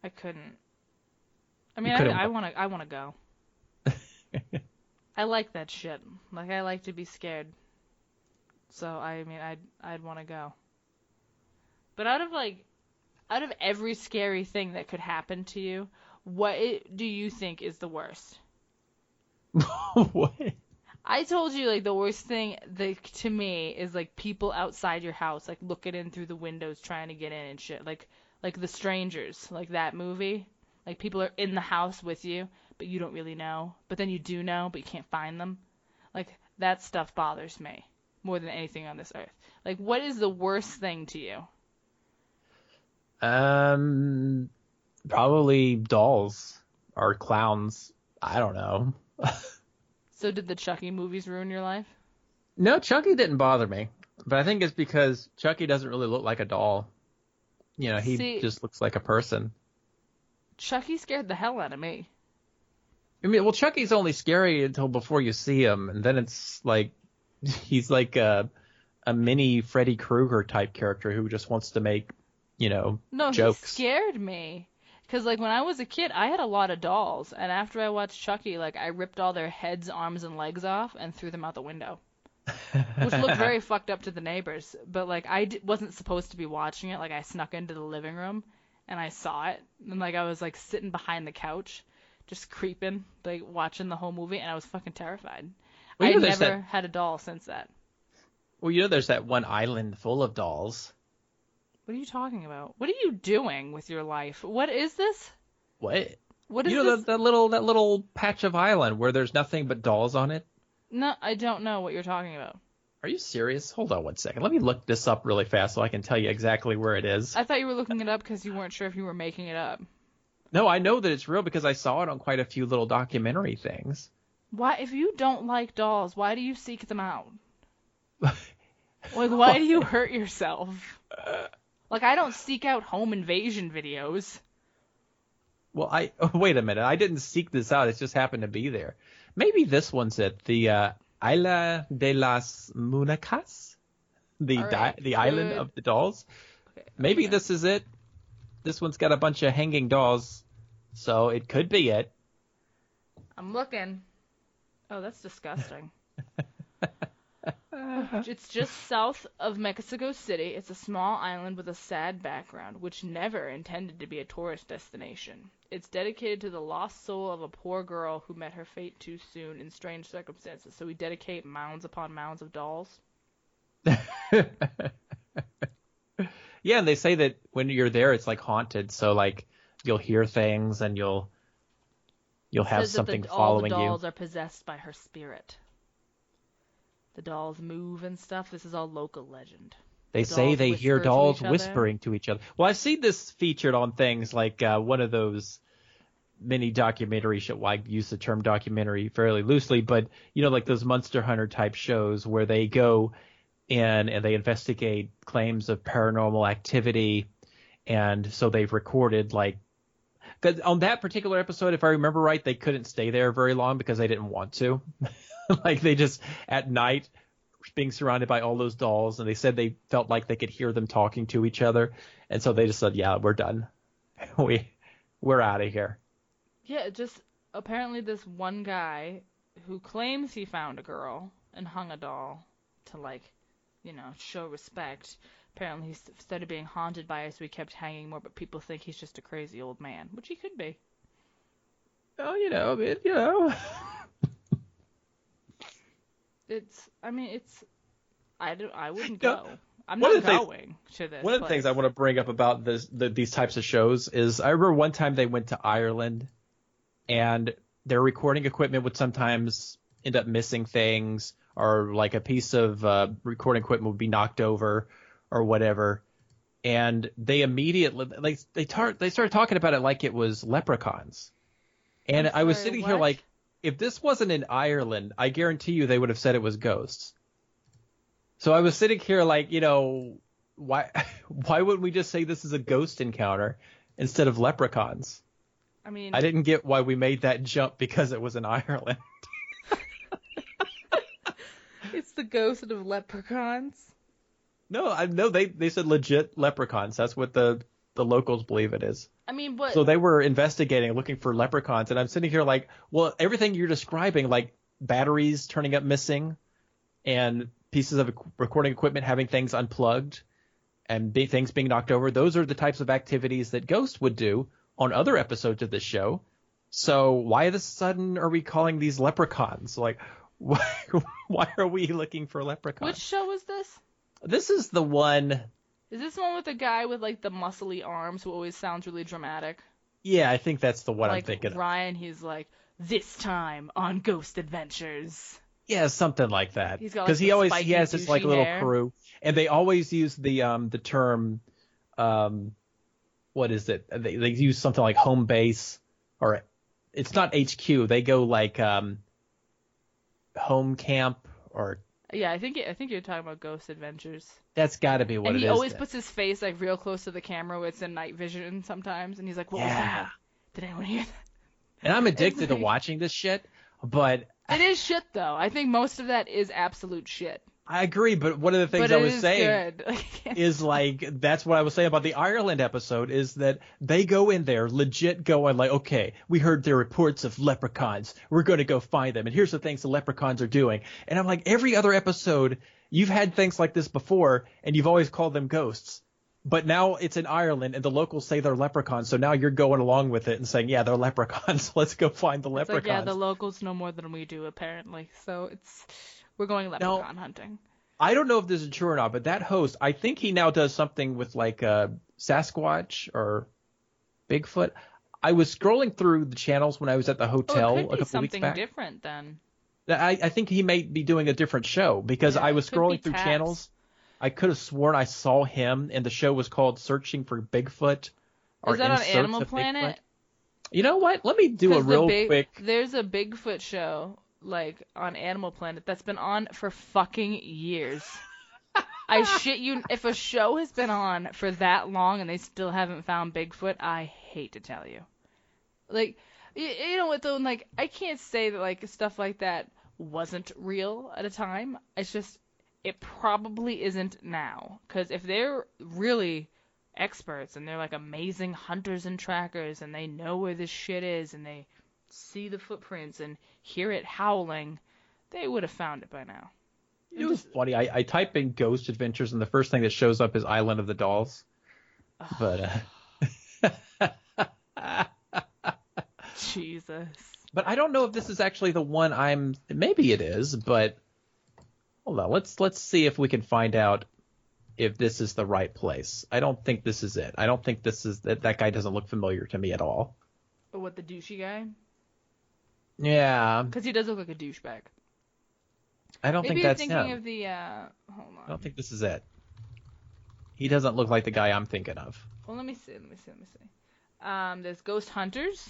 I couldn't. I mean, I want to go. I like that shit. Like, I like to be scared. So, I mean, I'd want to go. But out of every scary thing that could happen to you, what do you think is the worst? What? I told you, like, the worst thing to me is, like, people outside your house, like, looking in through the windows trying to get in and shit. Like The Strangers, like that movie. Like, people are in the house with you, but you don't really know. But then you do know, but you can't find them. Like, that stuff bothers me more than anything on this earth. Like, what is the worst thing to you? Probably dolls or clowns. I don't know. So did the Chucky movies ruin your life? No, Chucky didn't bother me. But I think it's because Chucky doesn't really look like a doll. He just looks like a person. Chucky scared the hell out of me. I mean, well, Chucky's only scary until before you see him, and then it's like he's like a mini Freddy Krueger type character who just wants to make, No, jokes. He scared me. Because, like, when I was a kid, I had a lot of dolls, and after I watched Chucky, like, I ripped all their heads, arms, and legs off and threw them out the window. Which looked very fucked up to the neighbors. But, like, I wasn't supposed to be watching it. Like, I snuck into the living room, and I saw it. And, like, I was, like, sitting behind the couch, just creeping, like, watching the whole movie, and I was fucking terrified. Well, I never had a doll since that. Well, there's that one island full of dolls. What are you talking about? What are you doing with your life? What is this? What? What is this? that little patch of island where there's nothing but dolls on it? No, I don't know what you're talking about. Are you serious? Hold on one second. Let me look this up really fast so I can tell you exactly where it is. I thought you were looking it up because you weren't sure if you were making it up. No, I know that it's real because I saw it on quite a few little documentary things. Why, if you don't like dolls, why do you seek them out? Like, why do you hurt yourself? Like, I don't seek out home invasion videos. Well, wait a minute. I didn't seek this out. It just happened to be there. Maybe this one's it. The Isla de las Muñecas? The island of the dolls? Okay, Maybe this is it. This one's got a bunch of hanging dolls, so it could be it. I'm looking. Oh, that's disgusting. It's just south of Mexico City. It's a small island with a sad background, which never intended to be a tourist destination. It's dedicated to the lost soul of a poor girl who met her fate too soon in strange circumstances. So we dedicate mounds upon mounds of dolls. Yeah, and they say that when you're there, it's like haunted. So like you'll hear things and you'll have something following you. All the dolls are possessed by her spirit. The dolls move and stuff. This is all local legend. They say they hear dolls whispering to each other. Well, I've seen this featured on things like one of those mini documentary shows. Well, I use the term documentary fairly loosely, but like those Monster Hunter type shows where they go in and they investigate claims of paranormal activity, and so they've recorded because on that particular episode, if I remember right, they couldn't stay there very long because they didn't want to. Like they just at night being surrounded by all those dolls, and they said they felt like they could hear them talking to each other, and so they just said, "Yeah, we're done. We're out of here. Yeah, just apparently this one guy who claims he found a girl and hung a doll to, like, show respect. Apparently he started being haunted by it, so he kept hanging more, but people think he's just a crazy old man, which he could be. Oh, it. I wouldn't go. I'm One not of the things- going to this One of the things I want to bring up about these types of shows is I remember one time they went to Ireland, and their recording equipment would sometimes end up missing things, or like a piece of recording equipment would be knocked over or whatever. And they immediately they started talking about it like it was leprechauns. And I was sitting here like, if this wasn't in Ireland, I guarantee you they would have said it was ghosts. So I was sitting here like, why wouldn't we just say this is a ghost encounter instead of leprechauns? I mean, I didn't get why we made that jump because it was in Ireland. it's the ghost of leprechauns. No, they said legit leprechauns. That's what the locals believe it is. I mean, but so they were investigating, looking for leprechauns, and I'm sitting here like, well, everything you're describing, like batteries turning up missing, and pieces of recording equipment having things unplugged, and things being knocked over, those are the types of activities that Ghost would do on other episodes of this show. So why of a sudden are we calling these leprechauns? Like, why are we looking for leprechauns? Which show is this? This is the one. Is this one with the guy with like the muscly arms who always sounds really dramatic? Yeah, I think that's the one like I'm thinking of. Ryan, he's like, this time on Ghost Adventures. Yeah, something like that. He's got because like, he has this like little hair. crew, and they always use the term, what is it? They use something like home base, or it's not HQ. They go like home camp, or yeah, I think you're talking about Ghost Adventures. That's got to be what and it is. And he always puts his face like real close to the camera where it's in night vision sometimes, and he's like, "What was that? Did anyone hear that?" And I'm addicted to watching this shit, but it is shit though. I think most of that is absolute shit. I agree, but one of the things I was saying is like, that's what I was saying about the Ireland episode, is that they go in there legit going like, okay, we heard there are reports of leprechauns. We're going to go find them. And here's the things the leprechauns are doing. And I'm like, every other episode, you've had things like this before, and you've always called them ghosts. But now it's in Ireland, and the locals say they're leprechauns. So now you're going along with it and saying, yeah, they're leprechauns. Let's go find the leprechauns. Like, yeah, the locals know more than we do, apparently. So we're going leprechaun hunting. I don't know if this is true or not, but that host, I think he now does something with like Sasquatch or Bigfoot. I was scrolling through the channels when I was at the hotel a couple weeks back. Something different then. I think he may be doing a different show, because I was scrolling through channels. I could have sworn I saw him, and the show was called Searching for Bigfoot. Is that on Animal Planet? You know what? Let me do a real quick. There's a Bigfoot show like on Animal Planet that's been on for fucking years. I shit you, if a show has been on for that long and they still haven't found Bigfoot, I hate to tell you. Like, you know what though, like, I can't say that like stuff like that wasn't real at a time. It's just, it probably isn't now. Because if they're really experts and they're like amazing hunters and trackers and they know where this shit is and they see the footprints and hear it howling, they would have found it by now. It was funny. I type in Ghost Adventures, and the first thing that shows up is Island of the Dolls. But Jesus. But I don't know if this is actually the one maybe it is, but hold on. Let's see if we can find out if this is the right place. I don't think this is it. I don't think this is that guy doesn't look familiar to me at all. But what, the douchey guy? Yeah. Because he does look like a douchebag. I don't think that's him. Maybe you're thinking of the, hold on. I don't think this is it. He doesn't look like the guy I'm thinking of. Well, let me see. There's Ghost Hunters.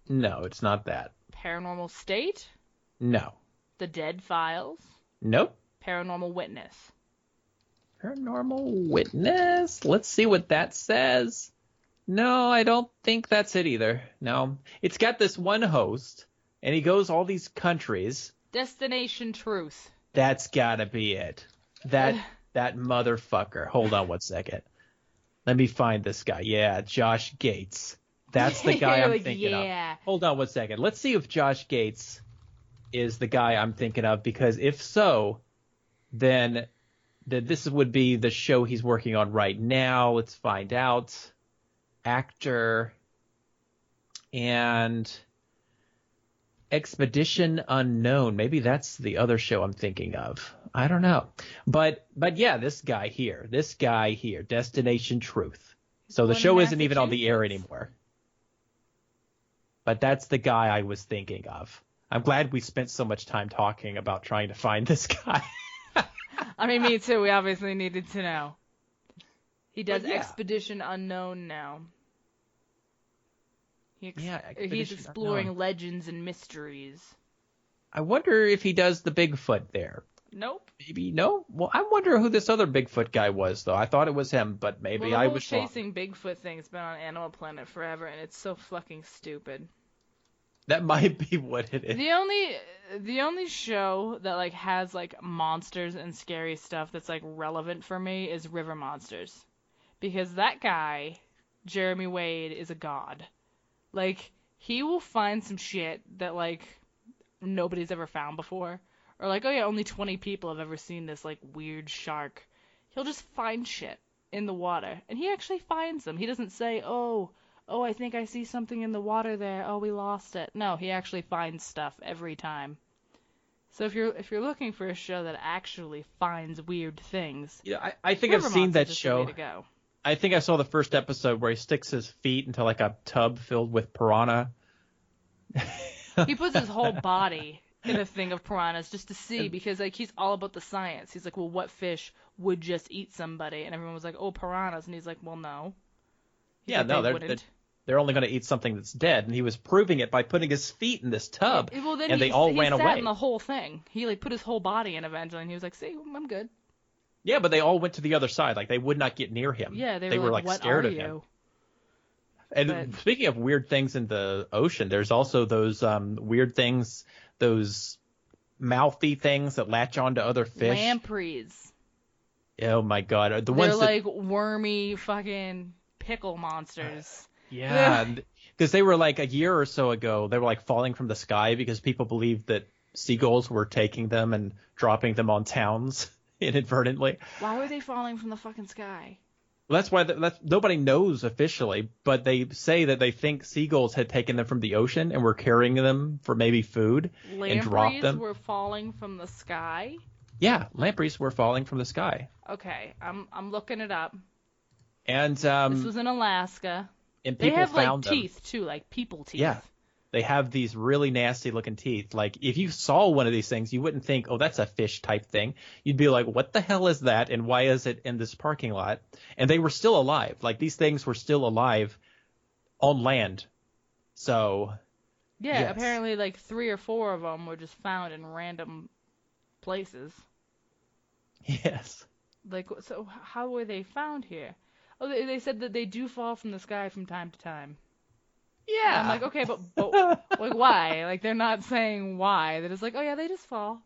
No, it's not that. Paranormal State. No. The Dead Files. Nope. Paranormal Witness. Paranormal Witness? Let's see what that says. No, I don't think that's it either. No. It's got this one host, and he goes all these countries. Destination Truth. That's gotta be it. That motherfucker. Hold on one second. Let me find this guy. Yeah, Josh Gates. That's the guy I'm like, thinking yeah. of. Hold on one second. Let's see if Josh Gates is the guy I'm thinking of, because if so, then this would be the show he's working on right now. Let's find out. Actor and Expedition Unknown. Maybe that's the other show I'm thinking of. I don't know. But yeah, this guy here, Destination Truth. So the show isn't even on the air anymore. But that's the guy I was thinking of. I'm glad we spent so much time talking about trying to find this guy. I mean, me too. We obviously needed to know. He does Expedition Unknown now. He's exploring legends and mysteries. I wonder if he does the Bigfoot there. Nope. Maybe no. Well, I wonder who this other Bigfoot guy was, though. I thought it was him, but maybe I was wrong. The whole chasing Bigfoot thing has been on Animal Planet forever, and it's so fucking stupid. That might be what it is. The only show that like has like monsters and scary stuff that's like relevant for me is River Monsters, because that guy, Jeremy Wade, is a god. Like, he will find some shit that like nobody's ever found before, or like, oh yeah, only 20 people have ever seen this like weird shark. He'll just find shit in the water, and he actually finds them. He doesn't say, oh, I think I see something in the water there. Oh, we lost it. No, he actually finds stuff every time. So if you're looking for a show that actually finds weird things, yeah, I think I've seen that show. I think I saw the first episode where he sticks his feet into like a tub filled with piranha. He puts his whole body in a thing of piranhas just to see, because like he's all about the science. He's like, well, what fish would just eat somebody? And everyone was like, oh, piranhas. And he's like, well, no. Yeah, no, they're only going to eat something that's dead, and he was proving it by putting his feet in this tub, and they all ran away. He sat in the whole thing. He like put his whole body in eventually, and he was like, see, I'm good. Yeah, but they all went to the other side. Like, they would not get near him. Yeah, they were like scared of him. And speaking of weird things in the ocean, there's also those weird things, those mouthy things that latch onto other fish. Lampreys. Oh my god, they're like wormy fucking pickle monsters. Yeah, because they were like a year or so ago, they were like falling from the sky because people believed that seagulls were taking them and dropping them on towns inadvertently. Why were they falling from the fucking sky? Well, that's why nobody knows officially, but they say that they think seagulls had taken them from the ocean and were carrying them for maybe food and dropped them. Lampreys were falling from the sky? Yeah, lampreys were falling from the sky. Okay, I'm looking it up. And this was in Alaska. And people found them. They have like teeth too, like people teeth. Yeah. They have these really nasty looking teeth. Like, if you saw one of these things, you wouldn't think, oh, that's a fish type thing. You'd be like, what the hell is that? And why is it in this parking lot? And they were still alive. Like, these things were still alive on land. So, yeah, yes. Apparently like 3 or 4 of them were just found in random places. Yes. Like, so how were they found here? Oh, they said that they do fall from the sky from time to time. Yeah. And I'm like, okay, but like, why? Like, they're not saying why. They're just like, oh yeah, they just fall.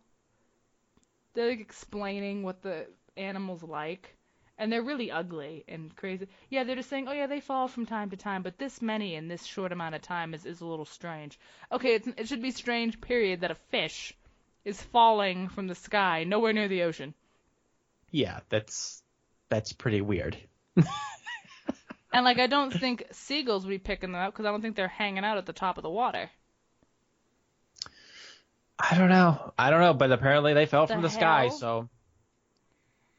They're like explaining what the animal's like, and they're really ugly and crazy. Yeah, they're just saying, oh yeah, they fall from time to time, but this many in this short amount of time is a little strange. Okay, it should be strange, period, that a fish is falling from the sky nowhere near the ocean. Yeah, that's pretty weird. And, like, I don't think seagulls would be picking them up because I don't think they're hanging out at the top of the water. I don't know, but apparently they fell from the sky, so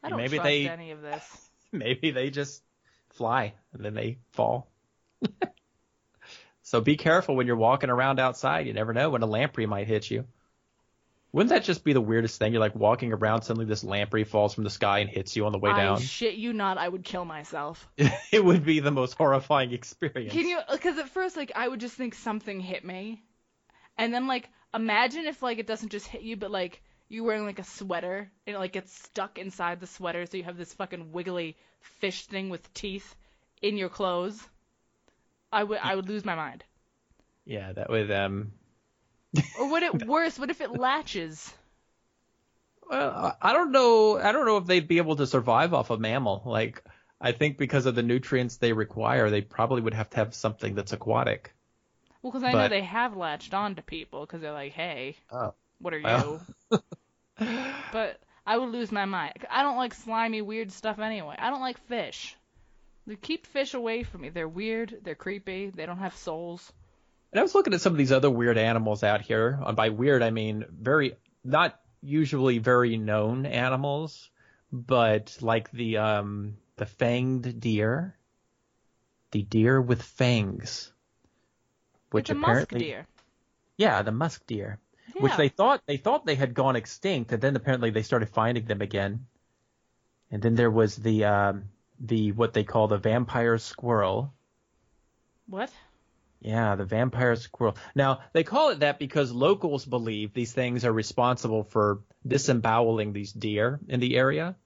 I don't trust any of this. Maybe they just fly and then they fall. So be careful when you're walking around outside. You never know when a lamprey might hit you. Wouldn't that just be the weirdest thing? You're like walking around, suddenly this lamprey falls from the sky and hits you on the way down. I shit you not, I would kill myself. It would be the most horrifying experience. Can you? Because at first, like, I would just think something hit me, and then like imagine if like it doesn't just hit you, but like you're wearing like a sweater and it like gets stuck inside the sweater, so you have this fucking wiggly fish thing with teeth in your clothes. I would lose my mind. Yeah, that would Or would it worse? What if it latches? Well, I don't know. I don't know if they'd be able to survive off a mammal. Like, I think because of the nutrients they require, they probably would have to have something that's aquatic. Well, because I know they have latched on to people because they're like, hey, what are you? But I would lose my mind. I don't like slimy, weird stuff anyway. I don't like fish. Keep fish away from me. They're weird. They're creepy. They don't have souls. And I was looking at some of these other weird animals out here. And by weird, I mean not usually very known animals, but like the fanged deer, the deer with fangs, which it's a apparently, musk deer. Yeah, the musk deer, yeah. which they thought they had gone extinct, and then apparently they started finding them again. And then there was the what they call the vampire squirrel. What? Yeah, the vampire squirrel. Now, they call it that because locals believe these things are responsible for disemboweling these deer in the area.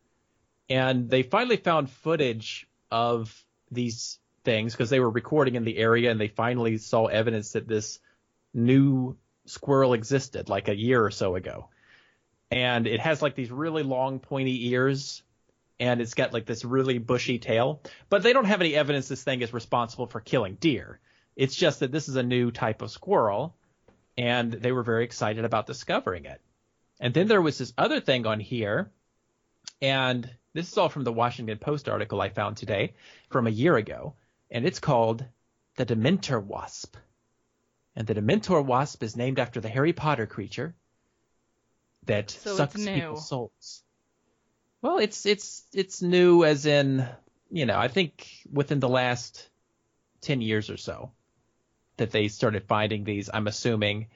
And they finally found footage of these things because they were recording in the area, and they finally saw evidence that this new squirrel existed like a year or so ago. And it has like these really long pointy ears, and it's got like this really bushy tail. But they don't have any evidence this thing is responsible for killing deer. It's just that this is a new type of squirrel, and they were very excited about discovering it. And then there was this other thing on here, and this is all from the Washington Post article I found today from a year ago, and it's called the Dementor Wasp. And the Dementor Wasp is named after the Harry Potter creature that sucks people's souls. Well, it's new as in, I think within the last 10 years or so that they started finding these, I'm assuming.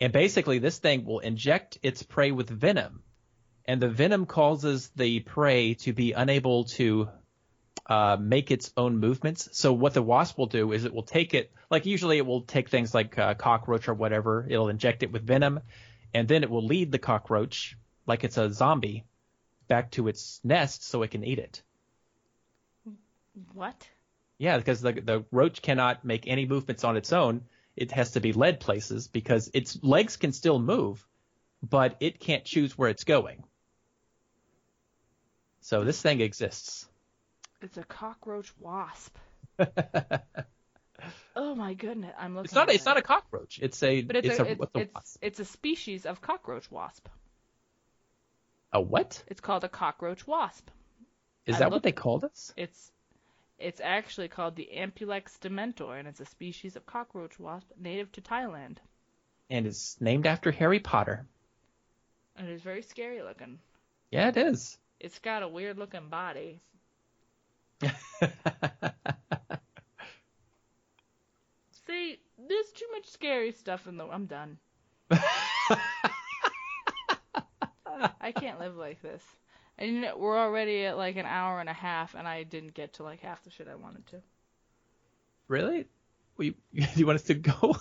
And basically this thing will inject its prey with venom. And the venom causes the prey to be unable to make its own movements. So what the wasp will do is it will take it, like usually it will take things like a cockroach or whatever. It'll inject it with venom, and then it will lead the cockroach, like it's a zombie, back to its nest so it can eat it. What? Yeah, because the roach cannot make any movements on its own. It has to be led places because its legs can still move, but it can't choose where it's going. So this thing exists. It's a cockroach wasp. Oh my goodness, I'm looking. It's not a cockroach. It's a wasp. It's a species of cockroach wasp. A what? It's called a cockroach wasp. Is that what they called us? It's actually called the Ampulex dementor, and it's a species of cockroach wasp native to Thailand. And it's named after Harry Potter. And it is very scary looking. Yeah, it is. It's got a weird looking body. See, there's too much scary stuff in the... I'm done. I can't live like this. And we're already at like an hour and a half, and I didn't get to like half the shit I wanted to. Really? Do you want us to go?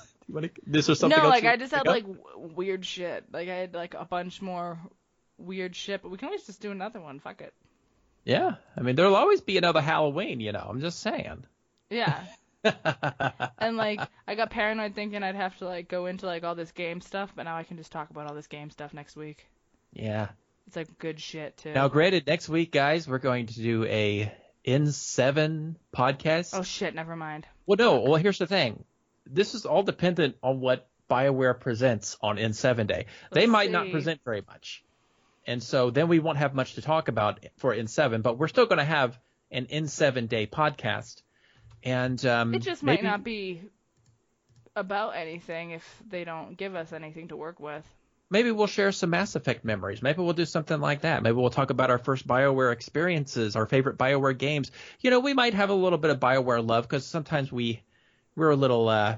Is there something else? No, like I just had like weird shit. Like I had like a bunch more weird shit, but we can always just do another one. Fuck it. Yeah, I mean there'll always be another Halloween. I'm just saying. Yeah. And like I got paranoid thinking I'd have to like go into like all this game stuff, but now I can just talk about all this game stuff next week. Yeah. It's like good shit too. Now, granted, next week, guys, we're going to do a N7 podcast. Oh shit, never mind. Well, no. Well, here's the thing. This is all dependent on what BioWare presents on N7 Day. They might not present very much. And so then we won't have much to talk about for N7, but we're still going to have an N7 Day podcast. And it just might not be about anything if they don't give us anything to work with. Maybe we'll share some Mass Effect memories. Maybe we'll do something like that. Maybe we'll talk about our first BioWare experiences, our favorite BioWare games. We might have a little bit of BioWare love because sometimes we're a little, well,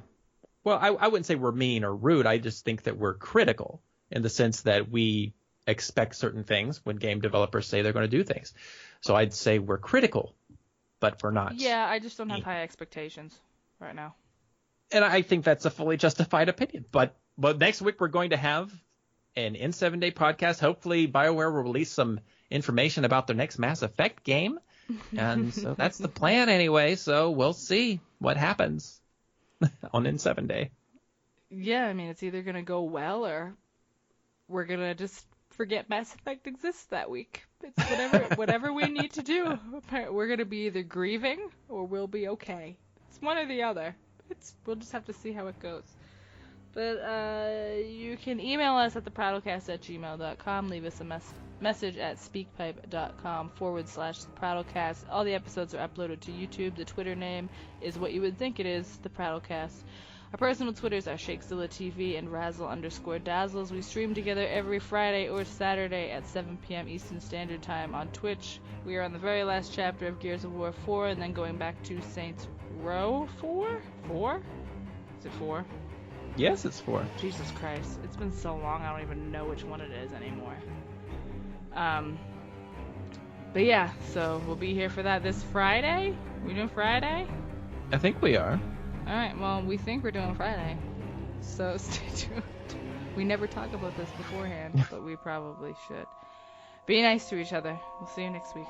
I wouldn't say we're mean or rude. I just think that we're critical in the sense that we expect certain things when game developers say they're going to do things. So I'd say we're critical, but we're not. Yeah, I just don't have high expectations right now. And I think that's a fully justified opinion. But next week we're going to have an N7 Day podcast. Hopefully BioWare will release some information about their next Mass Effect game. And so that's the plan anyway. So we'll see what happens on N7 Day. Yeah, I mean, it's either going to go well or we're going to just forget Mass Effect exists that week. It's whatever we need to do. We're gonna be either grieving or we'll be okay. It's one or the other. We'll just have to see how it goes. But you can email us at theprattlecast@gmail.com. Leave us a message at speakpipe.com/theprattlecast. All the episodes are uploaded to YouTube. The Twitter name is what you would think it is, the Prattlecast. Our personal Twitters are ShakeZillaTV and Razzle_Dazzles. We stream together every Friday or Saturday at 7 p.m. Eastern Standard Time on Twitch. We are on the very last chapter of Gears of War 4 and then going back to Saints Row 4? 4? Is it 4? Yes, it's 4. Jesus Christ. It's been so long, I don't even know which one it is anymore. But yeah, so we'll be here for that this Friday. We doing Friday? I think we are. Alright, well, we think we're doing Friday. So stay tuned. We never talk about this beforehand, but we probably should. Be nice to each other. We'll see you next week.